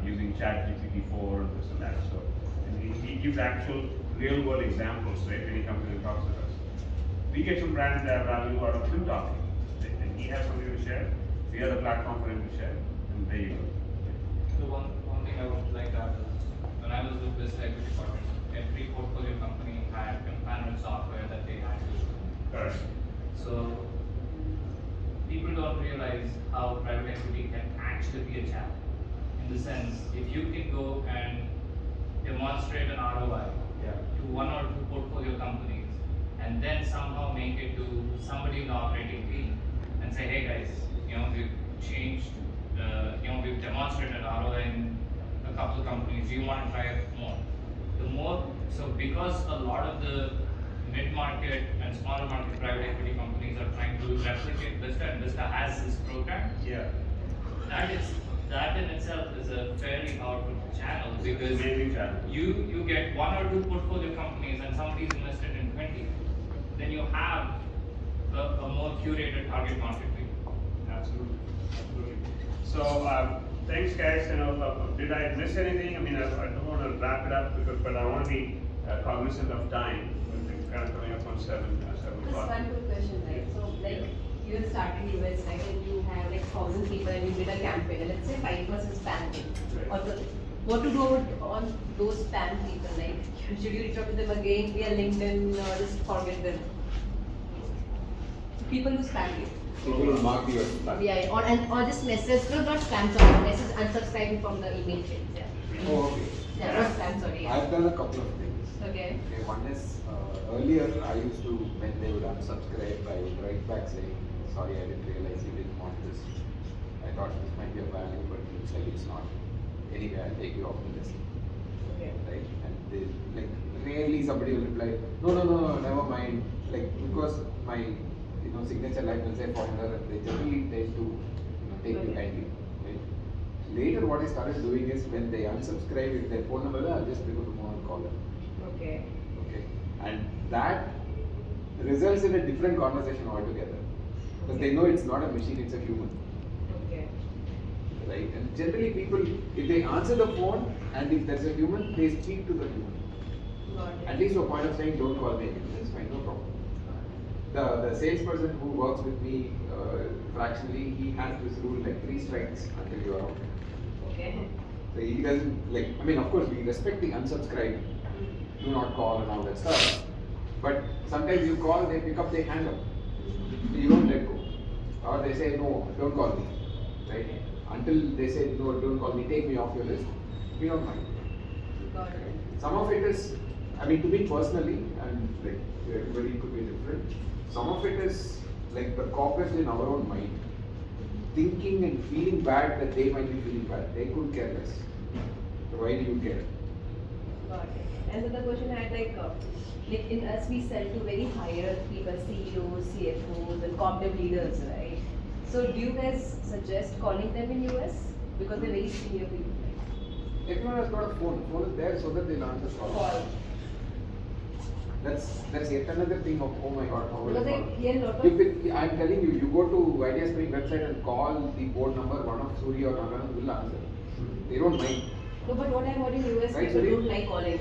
[SPEAKER 2] using ChatGPT-4 and this and that. So, and he gives actual real-world examples, right, when he comes in and talks with us. We get some brand value out of him talking, and he has something to share. We are the platform for him to share, and there you go.
[SPEAKER 7] So one thing I would like to add is, when I was with this equity partners, every portfolio company had companion software that they had to.
[SPEAKER 2] Correct.
[SPEAKER 7] So people don't realize how private equity can actually be a challenge. In the sense, if you can go and demonstrate an ROI to one or two portfolio companies, and then somehow make it to somebody in the operating team and say, hey guys, we've changed, we've demonstrated ROI in a couple of companies, you want to try it more? So because a lot of the mid-market and smaller market private equity companies are trying to replicate Vista, and Vista has this program.
[SPEAKER 2] Yeah.
[SPEAKER 7] That in itself is a fairly powerful channel because
[SPEAKER 2] Amazing channel.
[SPEAKER 7] you get one or two portfolio companies and somebody's invested in 20, then you have a more curated target market for you.
[SPEAKER 2] Absolutely. So thanks guys. Did I miss anything? I don't want to wrap it up but I want to be cognizant of time. We're kind of coming up on 7
[SPEAKER 12] Just
[SPEAKER 2] o'clock.
[SPEAKER 12] one quick question, right? So, you are starting US, right? And you have 1,000 people and you did a campaign, and let's say 5% spam them.
[SPEAKER 2] Right.
[SPEAKER 12] Or what to do on those spam people? Should you reach out to them again via LinkedIn or just forget them? People who spam you.
[SPEAKER 3] People will mark your
[SPEAKER 12] Yeah, or just message, no, not spam, sorry, message unsubscribing from the email chains. Yeah.
[SPEAKER 3] Oh, okay.
[SPEAKER 12] Yeah, I'm sorry.
[SPEAKER 3] I've done a couple of things.
[SPEAKER 12] Okay.
[SPEAKER 3] Okay, one is earlier I used to, when they would unsubscribe, I would write back saying, sorry, I didn't realize you didn't want this. I thought this might be of value, but it looks like it's not. Anyway, I'll take you off the list.
[SPEAKER 12] Okay.
[SPEAKER 3] Right? And they, like, rarely somebody will reply, no, never mind. Like, because my, signature line will say founder, and they generally tend to, take you kindly. Right? Later, what I started doing is when they unsubscribe, if their phone number, I'll just pick up the phone and call them.
[SPEAKER 12] Okay.
[SPEAKER 3] Okay, and that results in a different conversation altogether. Because they know it's not a machine, it's a human.
[SPEAKER 12] Okay.
[SPEAKER 3] Right? And generally people, if they answer the phone and if there's a human, they speak to the human.
[SPEAKER 12] Got it.
[SPEAKER 3] At least to a point of saying, don't call me again. That's fine, no problem. The salesperson who works with me fractionally, he has this rule like 3 strikes until you are out.
[SPEAKER 12] Okay.
[SPEAKER 3] So he doesn't like, I mean, of course, we respect the unsubscribe, do not call and all that stuff. But sometimes you call, they pick up, they hang up. So you don't let go. Or they say, no, don't call me. Right? Until they say, no, don't call me, take me off your list. We don't mind.
[SPEAKER 12] Got it.
[SPEAKER 3] Some of it is, I mean, to me personally, and like everybody could be different. Some of it is like the corpus in our own mind, thinking and feeling bad that they might be feeling bad. They could care less. So why do you care?
[SPEAKER 12] Got it. And so the question I had like in us we sell to very higher people, CEOs, CFOs, and corporate leaders, right? So do you guys suggest calling them in US because they're very senior people?
[SPEAKER 3] Everyone has got a phone. Phone is there so that they'll answer calls.
[SPEAKER 12] Call.
[SPEAKER 3] That's yet another thing of, oh my god, how will
[SPEAKER 12] Because
[SPEAKER 3] I
[SPEAKER 12] I
[SPEAKER 3] call?
[SPEAKER 12] hear a lot of.
[SPEAKER 3] If it, I'm telling you, you go to Idea Spring website and call the board number, one of Suri or Ranganathan will answer. They don't mind.
[SPEAKER 12] No, but what I heard in US,
[SPEAKER 3] Right,
[SPEAKER 12] people
[SPEAKER 3] Suri?
[SPEAKER 12] don't like calling.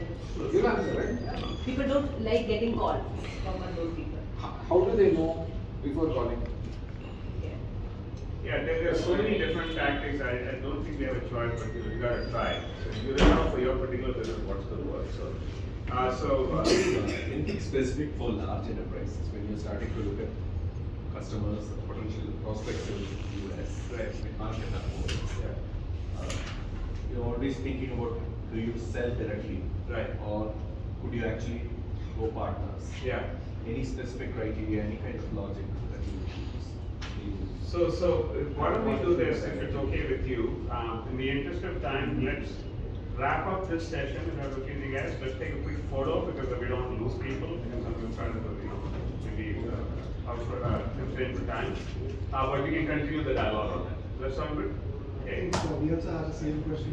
[SPEAKER 3] You'll answer, right?
[SPEAKER 12] People don't like getting called from unknown people.
[SPEAKER 3] How do they know before calling?
[SPEAKER 12] Yeah.
[SPEAKER 2] Yeah, there are so many different tactics. I don't think we have a choice, but you gotta try. So you don't know for your particular business what's going to work.
[SPEAKER 9] Anything specific for large enterprises when you're starting to look at customers, potential prospects in the US,
[SPEAKER 2] Right.
[SPEAKER 9] we can't get that more. You're always thinking about, do you sell directly?
[SPEAKER 2] Right.
[SPEAKER 9] Or could you actually go partners?
[SPEAKER 2] Yeah.
[SPEAKER 9] Any specific criteria, any kind of logic that you would use?
[SPEAKER 2] So why don't we do this, if it's okay with you, in the interest of time, let's wrap up this session, if that's okay with you guys. Let's take a quick photo because we don't want to lose people, because I'm trying to, maybe constrained for time. But we can continue the dialogue on that. Does that sound good? Okay.
[SPEAKER 10] So we also have the same question